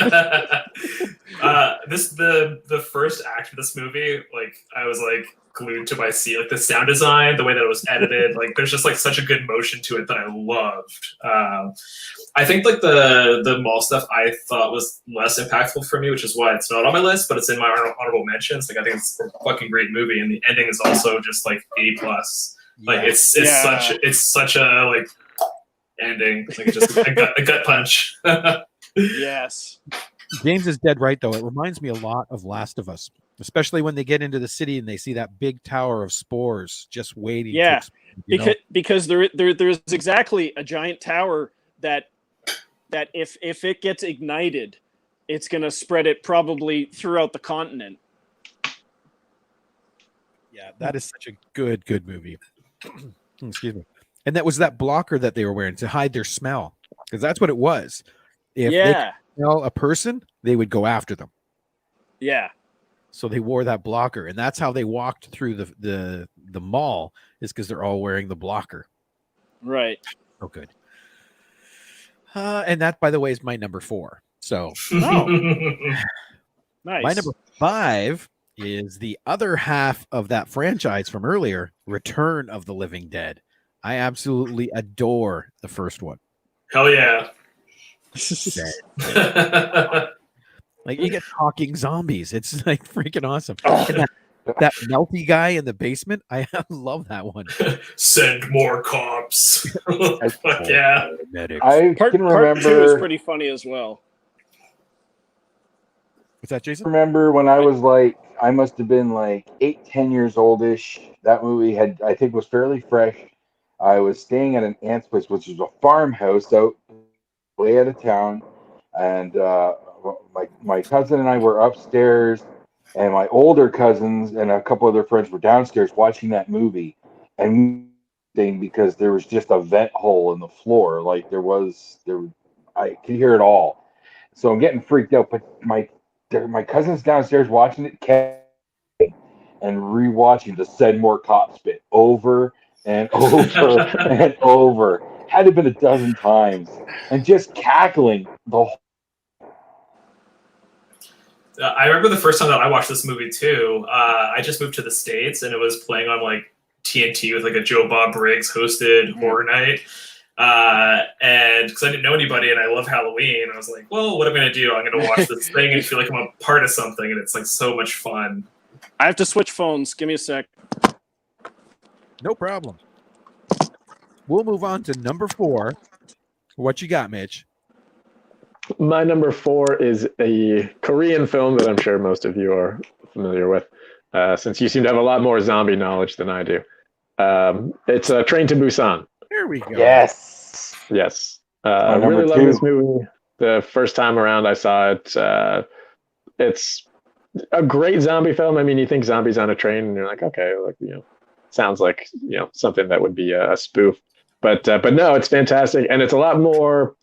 The first act of this movie, like I was like glued to my seat. Like the sound design, the way that it was edited, like there's just like such a good motion to it that I loved. I think like the mall stuff I thought was less impactful for me, which is why it's not on my list, but it's in my honorable mentions. Like I think it's a fucking great movie, and the ending is also just like A+. Like it's such a like ending, like just a gut punch. yes. James is dead right, though. It reminds me a lot of Last of Us, especially when they get into the city and they see that big tower of spores just waiting. Yeah, to because there's exactly a giant tower that if it gets ignited, it's going to spread it probably throughout the continent. Yeah, that is such a good movie. Excuse me. And that was that blocker that they were wearing to hide their smell, because that's what it was. If they could smell a person, they would go after them. Yeah. So they wore that blocker, and that's how they walked through the mall, is because they're all wearing the blocker. Right. Oh, good. And that, by the way, is my number 4. So nice. My number 5 is the other half of that franchise from earlier, Return of the Living Dead. I absolutely adore the first one. Hell yeah. Like you get talking zombies. It's like freaking awesome. And that melty guy in the basement, I love that one. Send more cops. Fuck yeah. I Part can remember. 2 is pretty funny as well. What's that, Jason? Remember when I was like, I must have been like 8-10 years oldish. That movie I think was fairly fresh. I was staying at an aunt's place, which was a farmhouse out way out of town, and my cousin and I were upstairs, and my older cousins and a couple other friends were downstairs watching that movie, and because there was just a vent hole in the floor, like I could hear it all, so I'm getting freaked out. But my cousin's downstairs watching it, and rewatching the "Send More Cops" bit over and over and over. Had to have been a dozen times, and just cackling the whole. I remember the first time that I watched this movie too. I just moved to the States, and it was playing on like TNT with like a Joe Bob Briggs hosted horror night. And because I didn't know anybody, and I love Halloween, I was like, well, what am I going to do? I'm going to watch this thing and feel like I'm a part of something, and it's like so much fun. I have to switch phones. Give me a sec. No problem. We'll move on to number 4. What you got, Mitch? My number 4 is a Korean film that I'm sure most of you are familiar with, since you seem to have a lot more zombie knowledge than I do. It's Train to Busan. There we go. Yes. I really love this movie. The first time around I saw it, it's a great zombie film. I mean, you think zombies on a train, and you're like, okay, like sounds like something that would be a spoof. But no, it's fantastic, and it's a lot more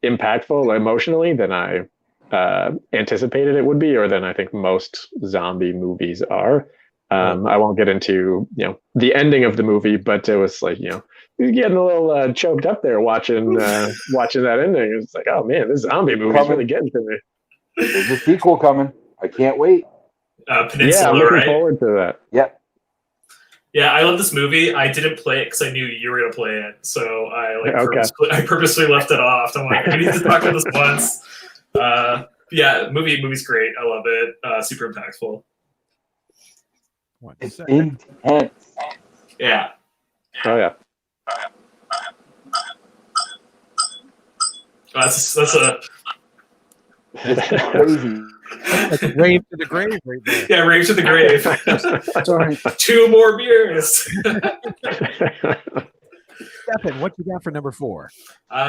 impactful emotionally than I anticipated it would be, or than I think most zombie movies are. I won't get into the ending of the movie, but it was like you're getting a little choked up there watching that ending. It's like, oh man, this zombie movie is really getting to me. There's a sequel coming. I can't wait. Peninsula, I'm looking right? forward to that. Yep. Yeah, I love this movie. I didn't play it because I knew you were going to play it, so I purposely left it off. I'm like, we need to talk about this once. Yeah, movie's great. I love it. Super impactful. It's intense. Yeah. Oh yeah. That's a Crazy. That's a rave to the grave right there. yeah, rave to the grave. Sorry. 2 more beers. Stefan, what you got for number 4?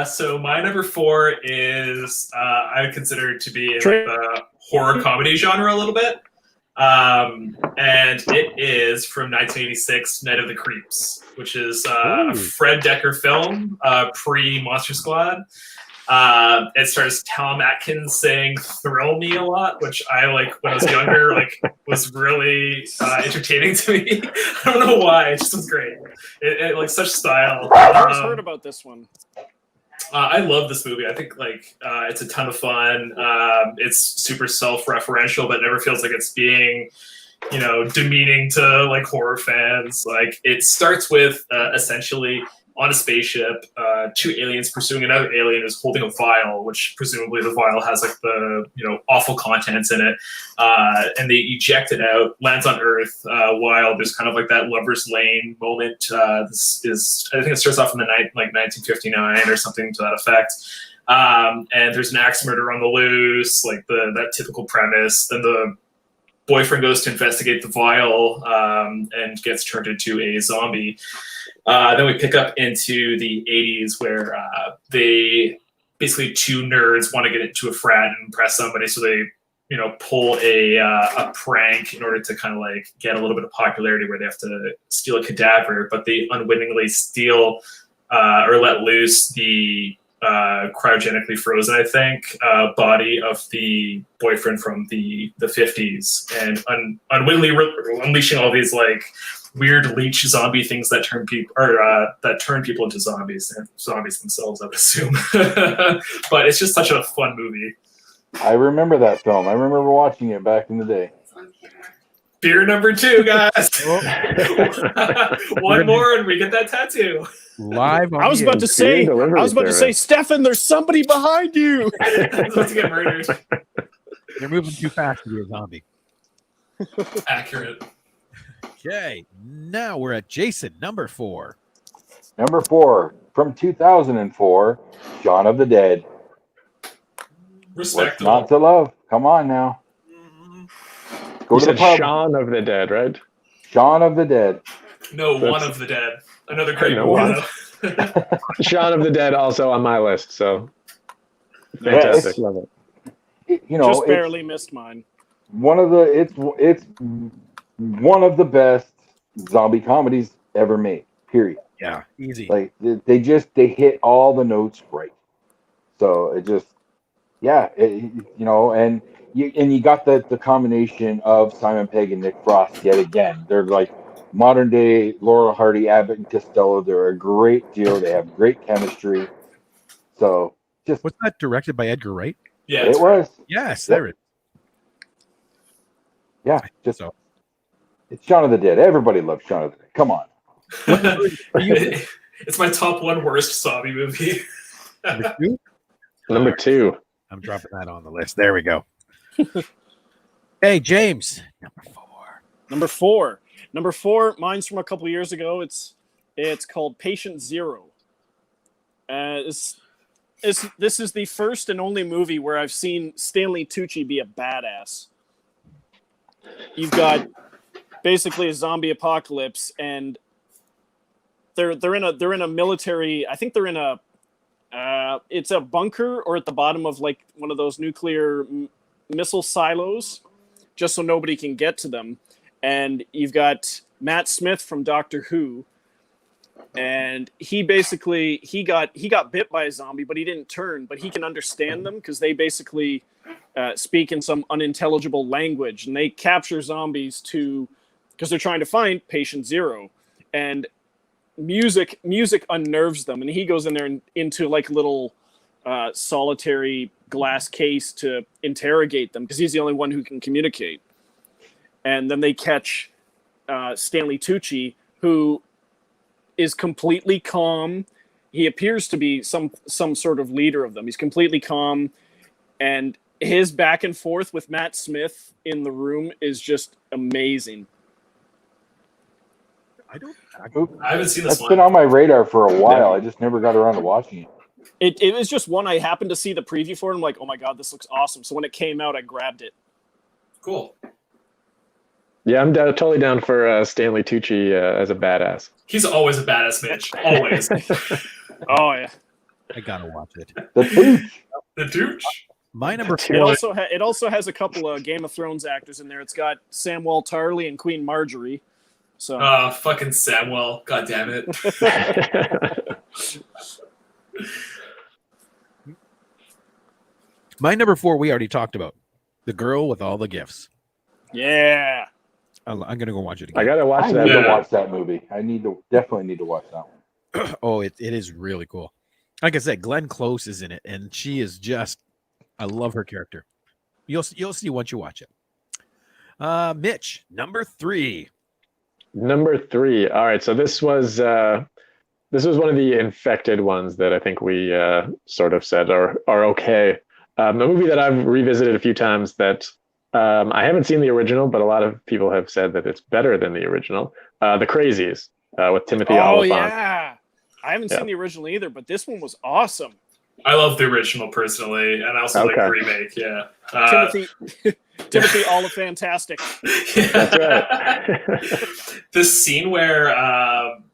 So my number 4 is I would consider it to be in like the horror comedy genre a little bit. And it is from 1986, Night of the Creeps, which is a Fred Decker film, pre-Monster Squad. It stars Tom Atkins saying "Thrill Me" a lot, which I like when I was younger, like was really entertaining to me. I don't know why, it just was great. It like such style. I just heard about this one. I love this movie. I think like it's a ton of fun. It's super self-referential, but never feels like it's being, demeaning to like horror fans. Like it starts with essentially on a spaceship, 2 aliens pursuing another alien who's holding a vial, which presumably the vial has like the awful contents in it, and they eject it out, lands on Earth while there's kind of like that lovers lane moment. This is, I think it starts off in the night like 1959 or something to that effect. And there's an axe murder on the loose, like that typical premise. Then the boyfriend goes to investigate the vial and gets turned into a zombie. Then we pick up into the 80s where they basically 2 nerds want to get into a frat and impress somebody, so they pull a prank in order to kind of like get a little bit of popularity where they have to steal a cadaver, but they unwittingly steal or let loose the cryogenically frozen, I think, body of the boyfriend from the 50s, and unwittingly unleashing all these like weird leech zombie things that turn people into zombies. They're zombies themselves, I would assume. But it's just such a fun movie. I remember that film. I remember watching it back in the day. Beer number 2, guys. One more and we get that tattoo. Live on I was about to say, Stefan, there's somebody behind you. Let's get murdered. They're moving too fast to be a zombie. Accurate. Okay, now we're at Jason, number 4. Number 4, from 2004, Shaun of the Dead. Respectable. What's not to love? Come on now. Go to the pub. Shaun of the Dead, right? Shaun of the Dead. No, One of the Dead. Another great movie. Shaun of the Dead also on my list, so fantastic. Love it. Just barely missed mine. It's one of the best zombie comedies ever made. Period. Yeah, easy. Like they hit all the notes right. So it just, and you got the combination of Simon Pegg and Nick Frost yet again. They're like modern day Laurel Hardy, Abbott and Costello. They're a great duo. They have great chemistry. So just was that directed by Edgar Wright? Yeah, it was. Yes, there it is. Yeah, just so. It's Shaun of the Dead. Everybody loves Shaun of the Dead. Come on. It's my top 1 worst zombie movie. Number 2. I'm dropping that on the list. There we go. Hey, James, Number four. Mine's from a couple years ago. It's called Patient Zero. This is the first and only movie where I've seen Stanley Tucci be a badass. You've got basically a zombie apocalypse, and they're in a military. I think they're in a it's a bunker or at the bottom of like one of those nuclear missile silos, just so nobody can get to them. And you've got Matt Smith from Doctor Who, and he got bit by a zombie, but he didn't turn. But he can understand them because they basically speak in some unintelligible language, and they capture zombies because they're trying to find Patient Zero, and music unnerves them, and he goes in there and into like a little solitary glass case to interrogate them because he's the only one who can communicate. And then they catch Stanley Tucci, who is completely calm. He appears to be some sort of leader of them. He's completely calm, and his back and forth with Matt Smith in the room is just amazing. I haven't seen this That's one. been on my radar for a while. I just never got around to watching it. It was just one I happened to see the preview for, and I'm like, oh my god, this looks awesome. So when it came out, I grabbed it. Cool. Yeah, I'm totally down for Stanley Tucci as a badass. He's always a badass, Mitch. Always. Oh yeah. I gotta watch it. The Pooch. The douche. My number It four. also it also has a couple of Game of Thrones actors in there. It's got Samwell Tarly and Queen Marjorie. So Fucking Samwell. God damn it. My number four, we already talked about. The Girl with All the Gifts. yeah. I'm gonna go watch it I again. gotta watch I that. need to Yeah. watch that movie. Definitely need to watch that one. Oh, it is really cool. Like I said, Glenn Close is in it, and she is just. I love her character. You'll see once you watch it. Mitch, number three. Number 3. All right, so this was one of the infected ones that I think we sort of said are okay. A movie that I've revisited a few times that I haven't seen the original, but a lot of people have said that it's better than the original. The Crazies with Timothy Oh Olyphant. yeah. I haven't seen the original either, but this one was awesome. I love the original personally, and I also like Okay. the remake. Yeah. Timothy Olyphantastic. That's right. This scene where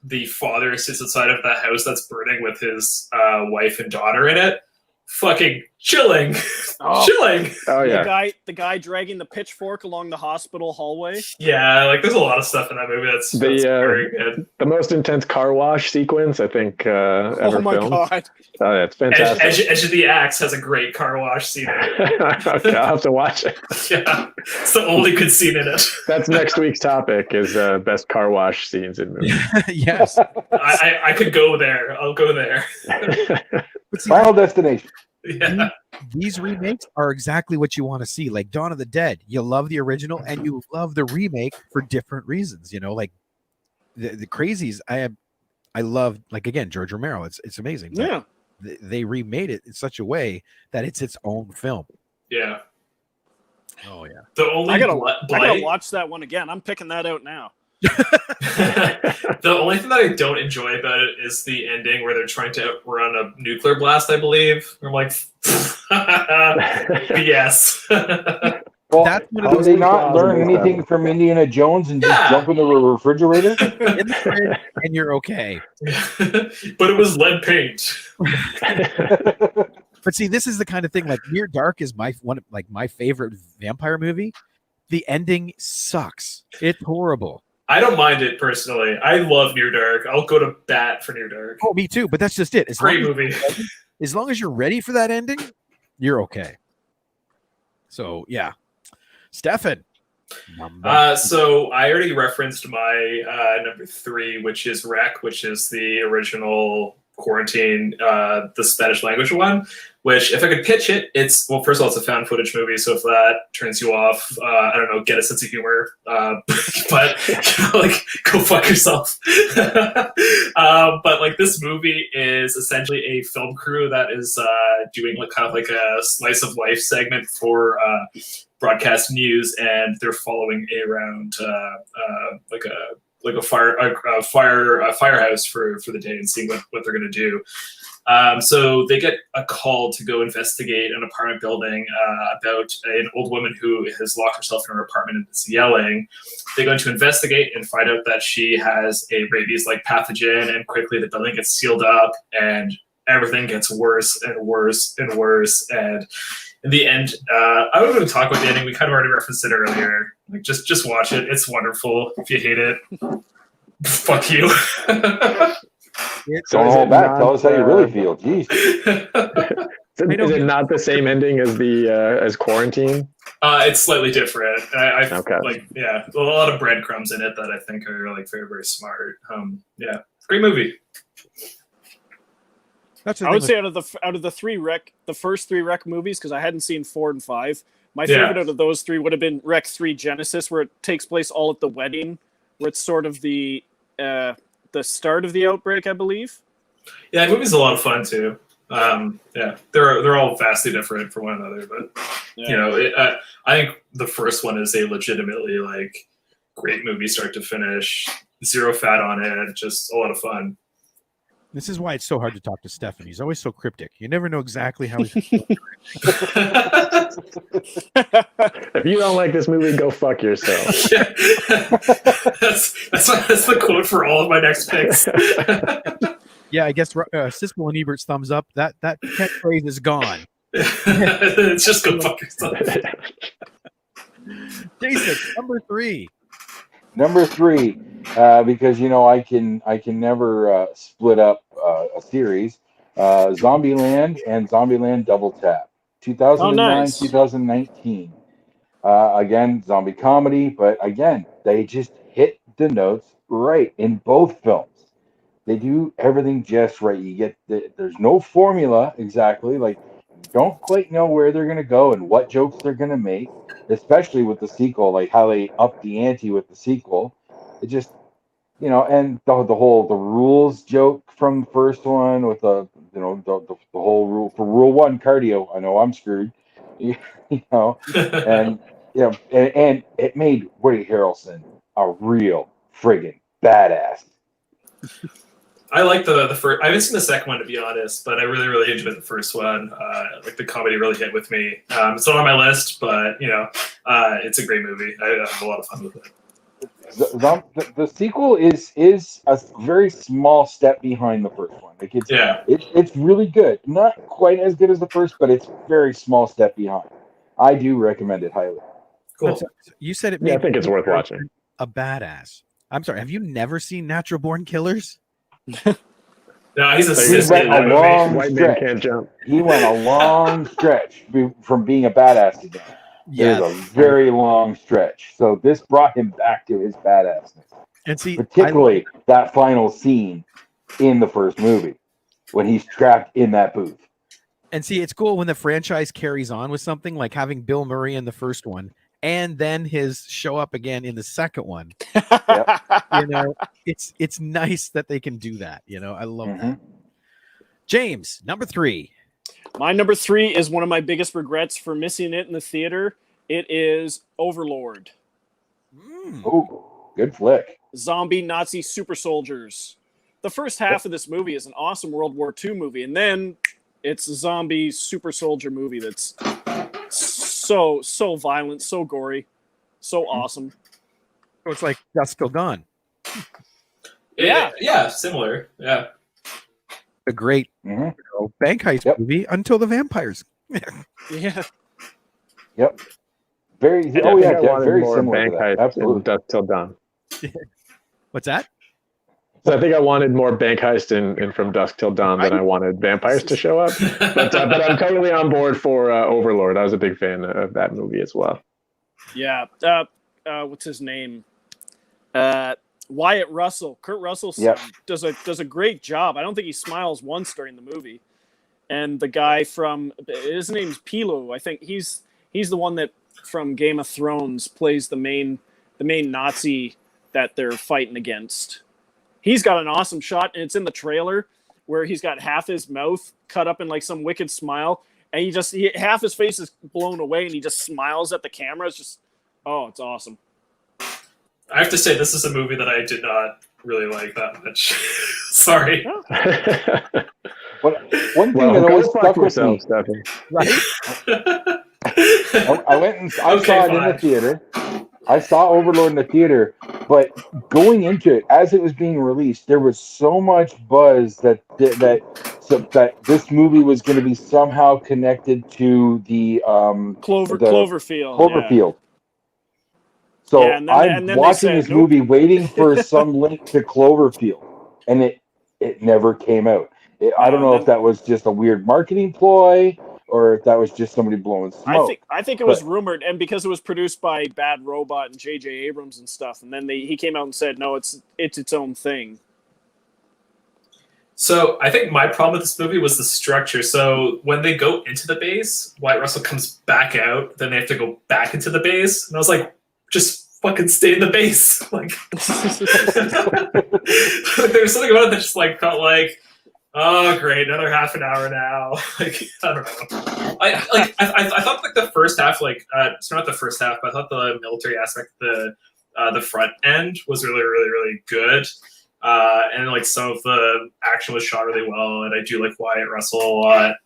the father sits inside of the house that's burning with his wife and daughter in it, fucking chilling. Oh. Chilling. Oh yeah. The guy dragging the pitchfork along the hospital hallway. Yeah, like there's a lot of stuff in that movie that's very good. The most intense car wash sequence I think ever Oh my filmed. god. Oh yeah, it's fantastic. Edge of the Axe has a great car wash scene in it. Okay, I'll have to watch it. Yeah, it's the only good scene in it. That's next week's topic is best car wash scenes in movies. Yes. I could go there. I'll go there. But see, Final Destination. Yeah. these remakes are exactly what you want to see. Like Dawn of the Dead, you love the original and you love the remake for different reasons. You know, like the Crazies. I love, like, again, George Romero. It's amazing. But Yeah. they remade it in such a way that it's its own film. Yeah. Oh yeah. The only I gotta blight, watch that one again. I'm picking that out now. the only thing that I don't enjoy about it is the ending where they're trying to run a nuclear blast, I believe. I'm like, yes. Well, That's one of did those they not things learn that- anything from Indiana Jones and just Yeah. jump in the refrigerator? In the fridge and you're okay. But it was lead paint. But see, this is the kind of thing, like Near Dark is my favorite vampire movie. The ending sucks. It's horrible. I don't mind it personally. I love Near Dark. I'll go to bat for Near Dark. Oh, me too. But that's just it. Great movie. As long as you're ready for that ending, you're okay. So yeah, Stefan. So I already referenced my number 3, which is Rec, which is the original Quarantine, the Spanish language one. Which, if I could pitch it, it's, well, first of all, it's a found footage movie, so if that turns you off, I don't know, get a sense of humor. But like, go fuck yourself. But like, this movie is essentially a film crew that is doing like kind of like a slice of life segment for broadcast news, and they're following around like a firehouse for the day and seeing what they're gonna do. So they get a call to go investigate an apartment building about an old woman who has locked herself in her apartment and is yelling. They go in to investigate and find out that she has a rabies-like pathogen, and quickly the building gets sealed up and everything gets worse and worse and worse. And in the end, I don't want to talk about the ending. We kind of already referenced it earlier. Like, just watch it. It's wonderful. If you hate it, fuck you. Don't hold back. Tell us how you really feel. Jeez. Is it not the same ending as the as Quarantine? It's slightly different. I Okay. like, yeah, a lot of breadcrumbs in it that I think are like very, very smart. Yeah, great movie. That's the I thing would with- say out of the first 3 Rec movies, because I hadn't seen 4 and 5. My Yeah. favorite out of those 3 would have been Rec 3 Genesis, where it takes place all at the wedding, where it's sort of the start of the outbreak, I believe. Yeah, that movie's a lot of fun too. Yeah, they're all vastly different from one another, but you know, I think the first one is a legitimately like great movie, start to finish. Zero fat on it, just a lot of fun. This is why it's so hard to talk to Stefan. He's always so cryptic. You never know exactly how he's. If you don't like this movie, go fuck yourself. That's the quote for all of my next picks. Yeah, I guess Siskel and Ebert's thumbs up. That catchphrase is gone. It's just go fuck yourself. Jason, number 3. Number 3, because I can never split up a series. Zombieland and Zombieland Double Tap, 2009, nice. 2019. Again, zombie comedy, but again, they just hit the notes right in both films. They do everything just right. You get there's no formula exactly. Like, you don't quite know where they're gonna go and what jokes they're gonna make, especially with the sequel. Like how they upped the ante with the sequel. It just, and the rules joke from the first one with the whole rule for rule 1 cardio. I know I'm screwed. And and it made Woody Harrelson a real friggin' badass. I like the first. I haven't seen the second one, to be honest, but I really, really enjoyed the first one. Like, the comedy really hit with me. It's not on my list, but it's a great movie. I have a lot of fun with it. The sequel is a very small step behind the first one. Like, it's really good. Not quite as good as the first, but it's very small step behind. I do recommend it highly. Cool. You said it. Yeah, I think it's worth watching. A badass. I'm sorry. Have you never seen Natural Born Killers? No, he's a He went a long White man stretch. can't jump. He went a long stretch from being a badass again. Yes. It was a very long stretch. So this brought him back to his badassness. And see, particularly that final scene in the first movie when he's trapped in that booth. And see, it's cool when the franchise carries on with something like having Bill Murray in the first one and then his show up again in the second one. It's nice that they can do that. I love that. James, number 3. My number 3 is one of my biggest regrets for missing it in the theater. It is Overlord. Oh, good flick. Zombie Nazi super soldiers. The first half of this movie is an awesome World War II movie, and then it's a zombie super soldier movie that's so violent, so gory, so awesome. So it's like Dusk Till Dawn. Yeah, similar. Yeah. A great bank heist movie until the vampires. Yeah. Yep. Very. I wanted very more similar bank to that. heist Absolutely. in Dusk Till Dawn. What's that? So I think I wanted more bank heist in From Dusk Till Dawn than I wanted vampires to show up. But I'm totally on board for Overlord. I was a big fan of that movie as well. Yeah. What's his name? Wyatt Russell. Kurt Russell does a great job. I don't think he smiles once during the movie. And the guy from his name's Pilo. I think he's the one that from Game of Thrones plays the main Nazi that they're fighting against. He's got an awesome shot, and it's in the trailer where he's got half his mouth cut up in like some wicked smile, and half his face is blown away, and he just smiles at the camera. It's just, it's awesome. I have to say, this is a movie that I did not really like that much. Sorry. One thing that always stuck with me, Stefan. Right? I went and I saw it in the theater. I saw Overlord in the theater, but going into it, as it was being released, there was so much buzz that this movie was going to be somehow connected to the Cloverfield. Cloverfield. Yeah. So And then I'm watching this movie, waiting for some link to Cloverfield, and it never came out. I don't know if that was just a weird marketing ploy, or if that was just somebody blowing smoke. I think it was rumored, and because it was produced by Bad Robot and J.J. Abrams and stuff, and then he came out and said, no, it's its own thing. So I think my problem with this movie was the structure. So when they go into the base, Wyatt Russell comes back out, then they have to go back into the base, and I was like, just fucking stay in the base. Like, there was something about it that just like felt like, oh great, another half an hour now. Like, I don't know. I thought like the first half, it's not the first half, but I thought the military aspect, the front end was really, really, really good. and like some of the action was shot really well, and I do like Wyatt Russell a lot.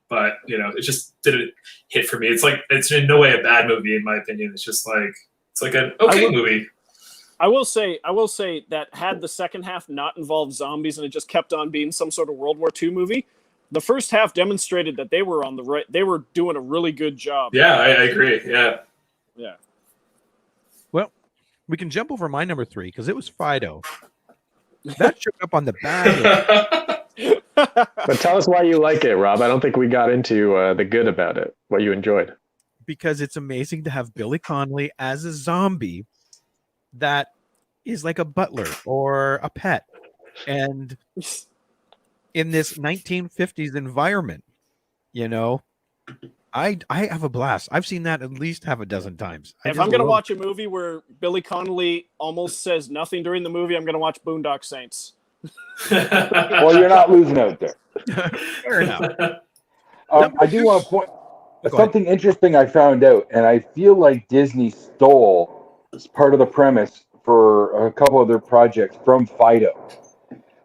But it just didn't hit for me. It's in no way a bad movie in my opinion. It's just like it's like an okay movie. I will say that had the second half not involved zombies and it just kept on being some sort of World War II movie, the first half demonstrated that they were on the right. They were doing a really good job. Yeah, I agree. Yeah. Well, we can jump over my number 3 because it was Fido. That showed up on the bag. But tell us why you like it, Rob. I don't think we got into the good about it, what you enjoyed. Because it's amazing to have Billy Connolly as a zombie that is like a butler or a pet. And in this 1950s environment, I have a blast. I've seen that at least half a dozen times. If I'm going to watch a movie where Billy Connolly almost says nothing during the movie, I'm going to watch Boondock Saints. Well, you're not losing out there. Fair enough. I do want to point something interesting I found out, and I feel like Disney stole as part of the premise for a couple of their projects from Fido.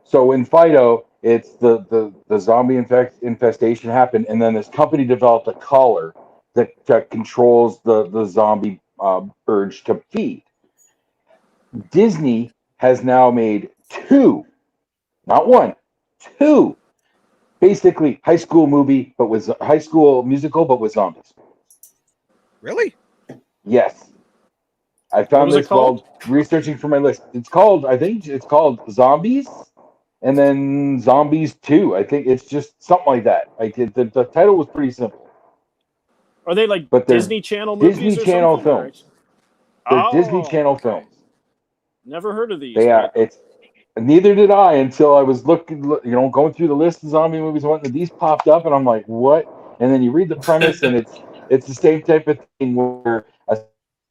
So in Fido, it's the zombie infestation happened, and then this company developed a collar that controls the zombie urge to feed. Disney has now made 2, not 1, 2, basically high school musical, but with zombies. Really? Yes. I found this while researching for my list. I think it's called Zombies, and then Zombies 2. I think it's just something like that. Like the title was pretty simple. Are they like Disney Channel movies? Disney Channel films. They're Disney Channel films. Never heard of these. Neither did I until I was going through the list of zombie movies, and these popped up, and I'm like, what? And then you read the premise, and it's the same type of thing where a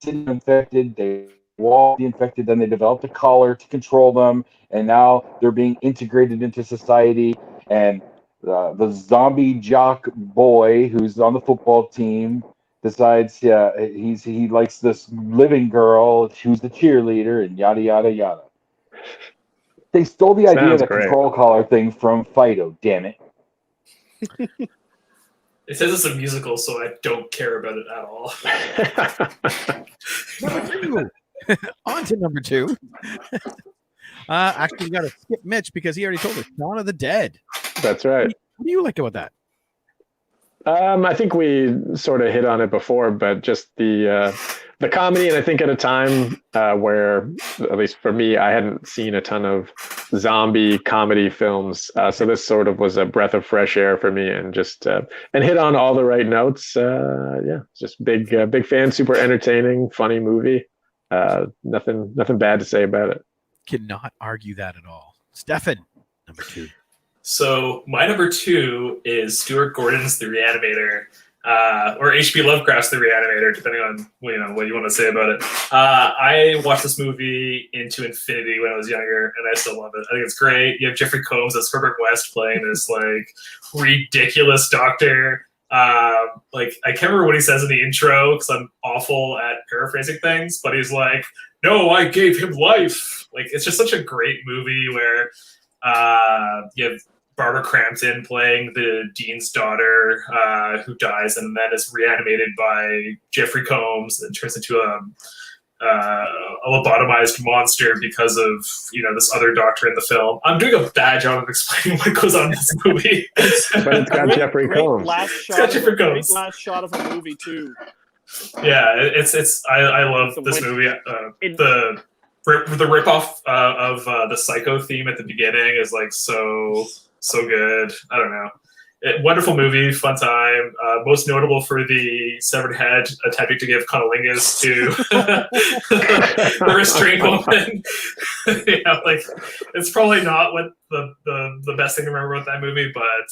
city infected, they wall the infected, then they developed a collar to control them, and now they're being integrated into society. And the zombie jock boy who's on the football team decides he likes this living girl who's the cheerleader, and yada yada yada. They stole the idea of the control collar thing from Fido, damn it. It says it's a musical, so I don't care about it at all. Number 2. On to number 2. Actually, we got to skip Mitch because he already told us Dawn of the Dead. That's right. What do you like about that? I think we sort of hit on it before, but just the comedy, and I think at a time where, at least for me, I hadn't seen a ton of zombie comedy films, so this sort of was a breath of fresh air for me, and just and hit on all the right notes. Just big fan, super entertaining, funny movie. Nothing bad to say about it. Cannot argue that at all. Stefan, number 2. So my number 2 is Stuart Gordon's The Reanimator, or H.P. Lovecraft's The Reanimator, depending on what you want to say about it. I watched this movie into infinity when I was younger, and I still love it. I think it's great. You have Jeffrey Combs as Herbert West playing this ridiculous doctor. I can't remember what he says in the intro because I'm awful at paraphrasing things, but he's like, "No, I gave him life." It's just such a great movie where you have Barbara Crampton playing the dean's daughter who dies and then is reanimated by Jeffrey Combs and turns into a lobotomized monster because of this other doctor in the film. I'm doing a bad job of explaining what goes on in this movie. But it's got Jeffrey Combs. Great last shot of a movie too. Yeah, I love this movie. The ripoff of the Psycho theme at the beginning is so good. I don't know. Wonderful movie, fun time. Most notable for the severed head attempting to give cunnilingus to the restrained woman. It's probably not what the best thing to remember about that movie, but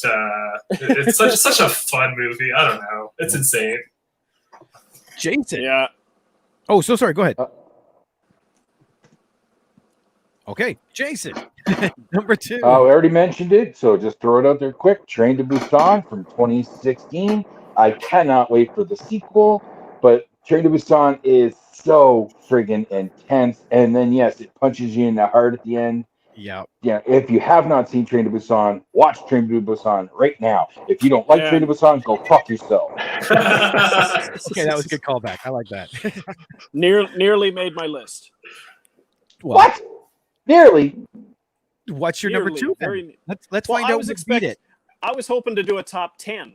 it's such a fun movie. I don't know. It's insane. Jason. Yeah. Oh, so sorry. Go ahead. Okay, Jason, number 2. I already mentioned it, so just throw it out there quick. Train to Busan from 2016. I cannot wait for the sequel, but Train to Busan is so friggin' intense. And then yes, it punches you in the heart at the end. Yeah. Yeah, if you have not seen Train to Busan, watch Train to Busan right now. If you don't like Train to Busan, go fuck yourself. Okay, that was a good callback. I like that. Nearly made my list. Well, What? Nearly. what's your Nearly. number 2? Very. Let's Well, find out who beat it. I was hoping to do a top 10.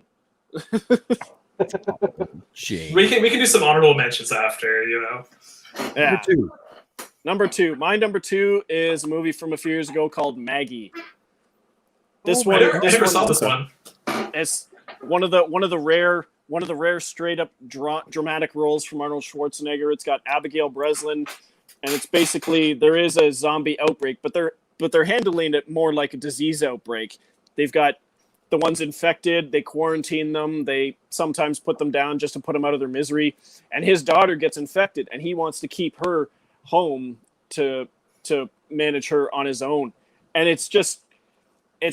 Shame. We can do some honorable mentions after, you know. Yeah. Number 2. My number 2 is a movie from a few years ago called Maggie. This I one, never saw this one. It's one of the rare straight up dramatic roles from Arnold Schwarzenegger. It's got Abigail Breslin, and it's basically there is a zombie outbreak, but they're handling it more like a disease outbreak. They've got the ones infected, they quarantine them, they sometimes put them down just to put them out of their misery, and his daughter gets infected, and he wants to keep her home to manage her on his own. And it's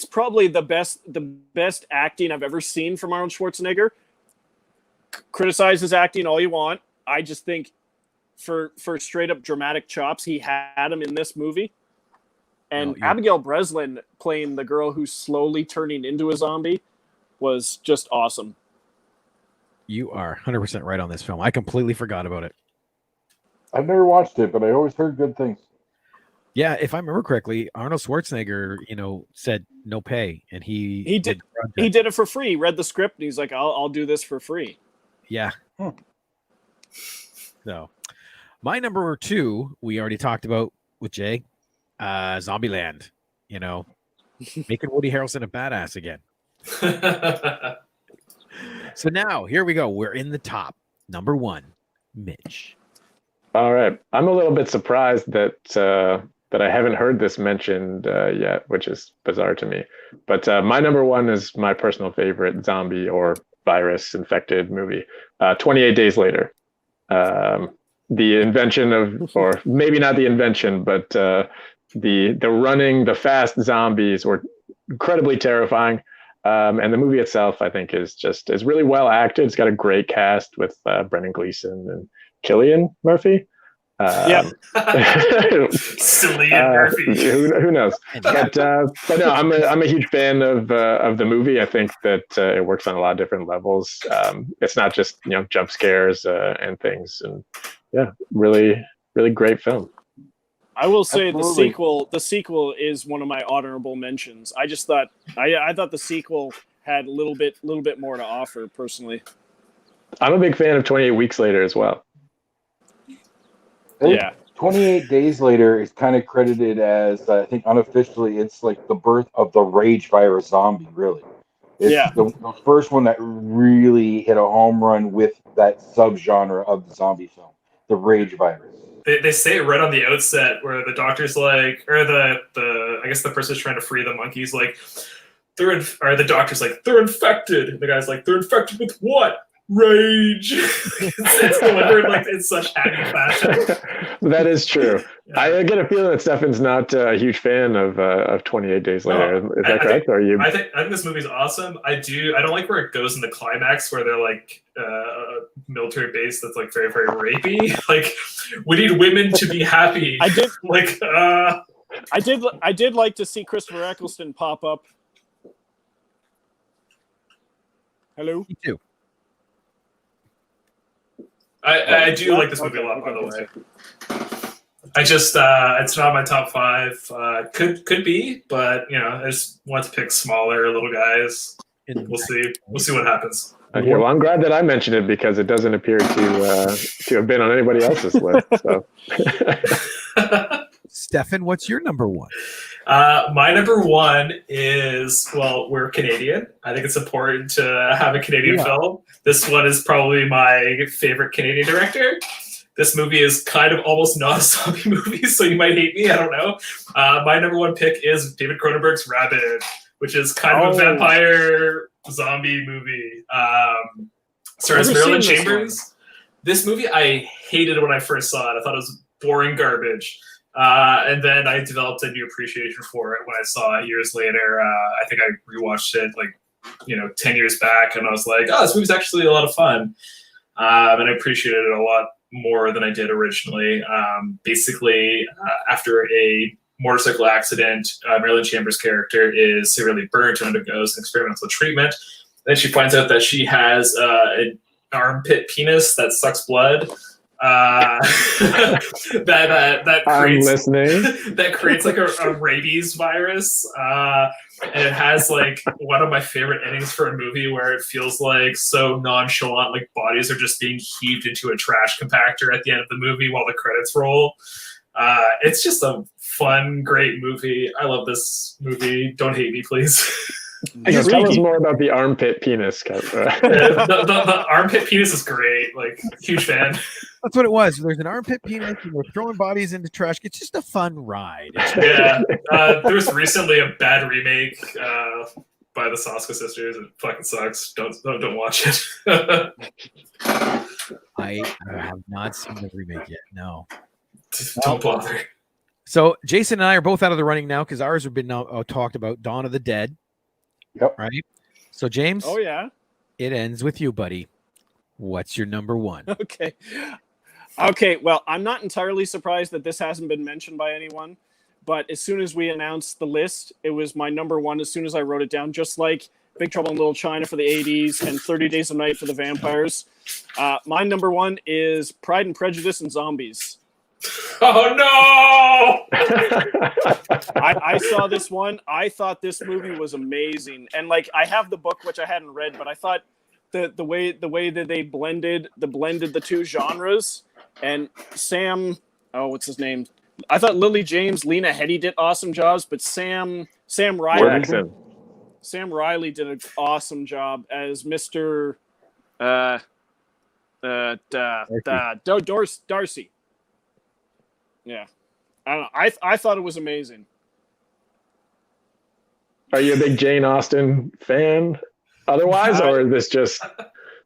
probably the best acting I've ever seen from Arnold Schwarzenegger. Criticize his acting all you want. I just think for straight up dramatic chops, he had him in this movie. And Abigail Breslin playing the girl who's slowly turning into a zombie was just awesome. You are 100% right on this film. I completely forgot about it. I've never watched it, but I always heard good things. Yeah, if I remember correctly, Arnold Schwarzenegger, said no pay, and he did it for free. He read the script, and he's like, "I'll do this for free." Yeah. So, my number 2, we already talked about with Jay, Zombieland. Making Woody Harrelson a badass again. So now here we go. We're in the top. Number 1, Mitch. All right. I'm a little bit surprised that I haven't heard this mentioned yet, which is bizarre to me. But my number 1 is my personal favorite zombie or virus infected movie, 28 Days Later. The invention of, or maybe not the invention, but the fast zombies were incredibly terrifying. And the movie itself, I think, is really well acted. It's got a great cast with Brendan Gleeson and Cillian Murphy. Cillian Murphy. Who knows? But no, I'm a huge fan of the movie. I think that it works on a lot of different levels. It's not just jump scares and things, and yeah, really, really great film. I will say Absolutely. the sequel is one of my honorable mentions. I just thought I thought the sequel had a little bit more to offer personally. I'm a big fan of 28 Weeks Later as well. Yeah. 28 Days Later is kind of credited as, I think unofficially, it's like the birth of the rage virus zombie, really. It's the first one that really hit a home run with that subgenre of the zombie film, the rage virus. They say it right on the outset where the doctor's like, or I guess the person's trying to free the monkeys, like, the doctor's like, they're infected. And the guy's like, they're infected with what? Rage. it's delivered like in such happy fashion. That is true. Yeah. I get a feeling that Stefan's not a huge fan of 28 Days Later. Is that correct? Or are you? I think this movie's awesome. I don't like where it goes in the climax where they're like a military base that's like very, very rapey. Like, we need women to be happy. I did like to see Christopher Eccleston pop up. Hello? Me too. I do like this movie a lot, by the way. I just it's not my top 5. Could be, but I just want to pick smaller little guys. We'll see. We'll see what happens. Okay, well, I'm glad that I mentioned it because it doesn't appear to have been on anybody else's list. So, Stefan, what's your number 1? My number 1 is, well, we're Canadian. I think it's important to have a Canadian film. This one is probably my favorite Canadian director. This movie is kind of almost not a zombie movie, so you might hate me. I don't know. My number 1 pick is David Cronenberg's Rabid, which is kind of a vampire zombie movie. Stars Marilyn Chambers. This movie I hated when I first saw it. I thought it was boring garbage. And then I developed a new appreciation for it when I saw it years later. I think I rewatched it 10 years back, and I was like, oh, this movie's actually a lot of fun. And I appreciated it a lot more than I did originally. Basically, after a motorcycle accident, Marilyn Chambers' character is severely burnt and undergoes an experimental treatment. Then she finds out that she has an armpit penis that sucks blood. That I'm creates listening. that creates like a rabies virus, and it has like one of my favorite endings for a movie where it feels like so nonchalant, like bodies are just being heaved into a trash compactor at the end of the movie while the credits roll. It's just a fun, great movie. I love this movie. Don't hate me, please. Tell us more about the armpit penis. The armpit penis is great. Like, huge fan. That's what it was. There's an armpit penis, and we're throwing bodies into trash. It's just a fun ride. Yeah. There was recently a bad remake by the Saska sisters. It fucking sucks. Don't watch it. I have not seen the remake yet. No. Don't bother. So Jason and I are both out of the running now because ours have been talked about. Dawn of the Dead. Yep. Right. So James. Oh yeah. It ends with you, buddy. What's your number one? Okay. Well, I'm not entirely surprised that this hasn't been mentioned by anyone, but as soon as we announced the list, it was my number one as soon as I wrote it down, just like Big Trouble in Little China for the 80s and 30 Days of Night for the vampires. My number one is Pride and Prejudice and Zombies. Oh no! I saw this one. I thought this movie was amazing, and like I have the book which I hadn't read, but I thought the way that they blended the two genres, and what's his name? I thought Lily James, Lena Headey did awesome jobs, but Sam Riley did an awesome job as Mr. Darcy. Yeah, I don't know. I thought it was amazing. Are you a big Jane Austen fan? Otherwise, or is this just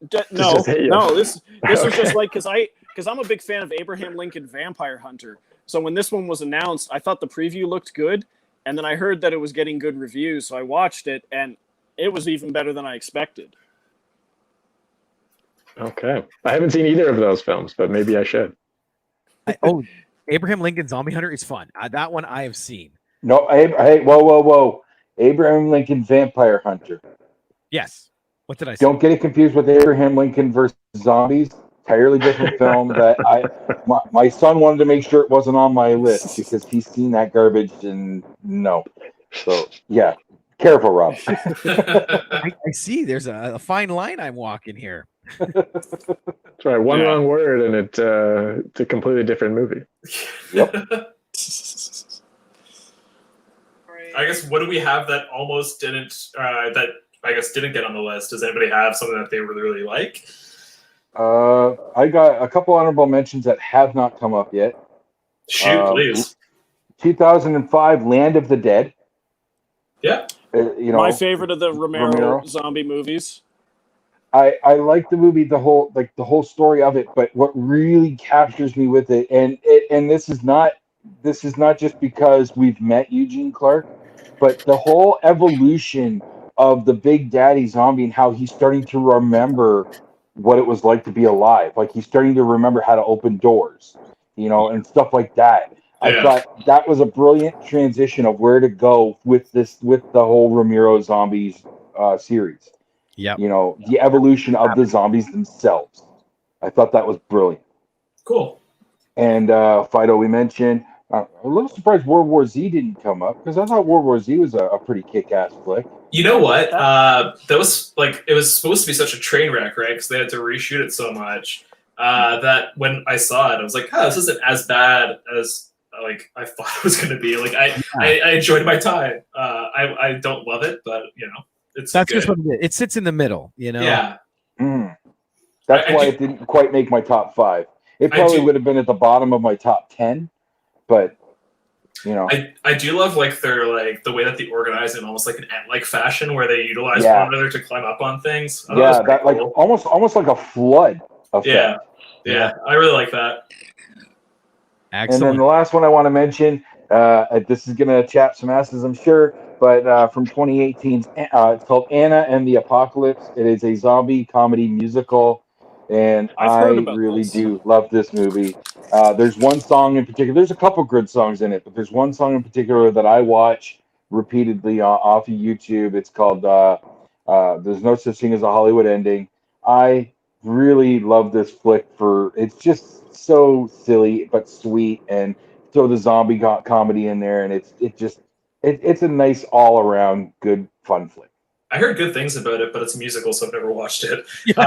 no? This was Okay. just like because I'm a big fan of Abraham Lincoln Vampire Hunter. So when this one was announced, I thought the preview looked good, and then I heard that it was getting good reviews, so I watched it, and it was even better than I expected. Okay, I haven't seen either of those films, but maybe I should. Abraham Lincoln Zombie Hunter is fun. That one I have seen. No, hey, whoa. Abraham Lincoln Vampire Hunter. Yes. What did I say? Don't get it confused with Abraham Lincoln versus Zombies. Entirely different film that my son wanted to make sure it wasn't on my list because he's seen that garbage and no. So yeah, careful, Rob. I see. There's a fine line I'm walking here. That's right. One wrong word, and it's a completely different movie. Yep. I guess what do we have that almost didn't didn't get on the list? Does anybody have something that they really like? I got a couple honorable mentions that have not come up yet. Shoot, please. 2005, Land of the Dead. Yeah. My favorite of the Romero zombie movies. I like the movie, the whole story of it, but what really captures me with it, and this is not just because we've met Eugene Clark, but the whole evolution of the Big Daddy zombie and how he's starting to remember what it was like to be alive. Like he's starting to remember how to open doors, and stuff like that. Yeah. I thought that was a brilliant transition of where to go with the whole Romero Zombies series. Yeah. The evolution of the zombies themselves. I thought that was brilliant. Cool. And Fido, we mentioned. I'm a little surprised World War Z didn't come up because I thought World War Z was a pretty kick-ass flick. You know what? That was it was supposed to be such a train wreck, right? Because they had to reshoot it so much that when I saw it, I was like, "Oh, this isn't as bad as I thought it was going to be." Like I enjoyed my time. I don't love it, but that's good. Just what it sits in the middle. Yeah. That's why it didn't quite make my top 5. It probably would have been at the bottom of my top 10. But I do love their the way that they organize it in almost like an ant-like fashion where they utilize one another to climb up on things. That cool. almost like a flood effect. Yeah, I really like that. Excellent. And then the last one I want to mention, this is gonna chap some asses, I'm sure, but from 2018, it's called Anna and the Apocalypse. It is a zombie comedy musical. and I've heard I about really this. do love this movie. There's one song in particular. There's a couple good songs in it, but there's one song in particular that I watch repeatedly off of YouTube. It's called "There's No Such Thing as a Hollywood Ending." I really love this flick for it's just so silly but sweet, and throw the zombie comedy in there, and it's a nice all around good fun flick. I heard good things about it, but it's a musical, so I've never watched it. Yeah.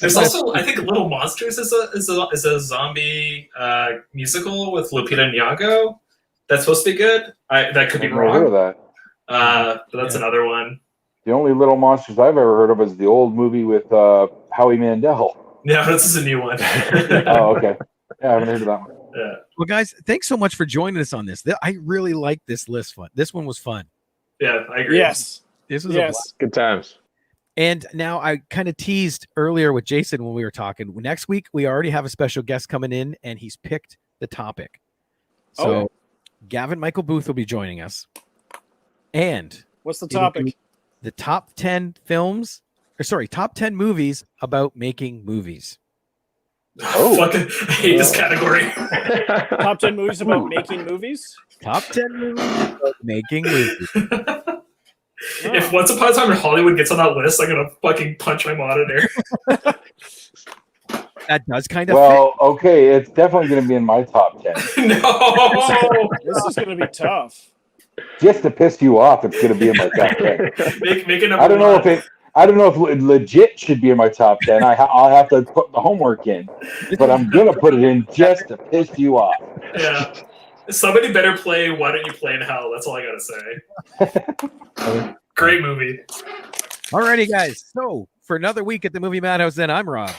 There's also, I think, Little Monsters is a zombie musical with Lupita Nyong'o. That's supposed to be good. That could be I've never heard of wrong. that. But that's another one. The only Little Monsters I've ever heard of is the old movie with Howie Mandel. No, this is a new one. Oh, okay. Yeah, I haven't heard of that one. Yeah. Well, guys, thanks so much for joining us on this. I really like this list. This one was fun. Yeah, I agree. Yes. This was a blast. Good times. And now I kind of teased earlier with Jason when we were talking. Next week, we already have a special guest coming in, and he's picked the topic. So Gavin Michael Booth will be joining us. And What's the topic? The top 10 top 10 movies about making movies. Oh, fucking, I hate this category. Top 10 movies about making movies? Top 10 movies about making movies. If Once Upon a Time in Hollywood gets on that list, I'm gonna fucking punch my monitor. That does kind of Well, okay, it's definitely going to be in my top 10. No, This is going to be tough. Just to piss you off, it's going to be in my top 10. make it number I don't know one. if it legit should be in my top 10. I'll have to put the homework in, but I'm going to put it in just to piss you off. Yeah. Somebody better play Why Don't You Play in Hell? That's all I gotta say. Great movie. Alrighty, guys. So for another week at the Movie Madhouse, then I'm Rob.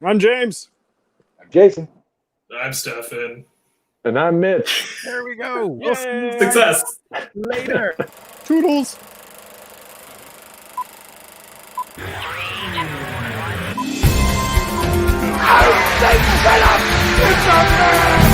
I'm James. I'm Jason. I'm Stefan. And I'm Mitch. There we go. We'll see you Success. later. Toodles. Shut up! It's a man!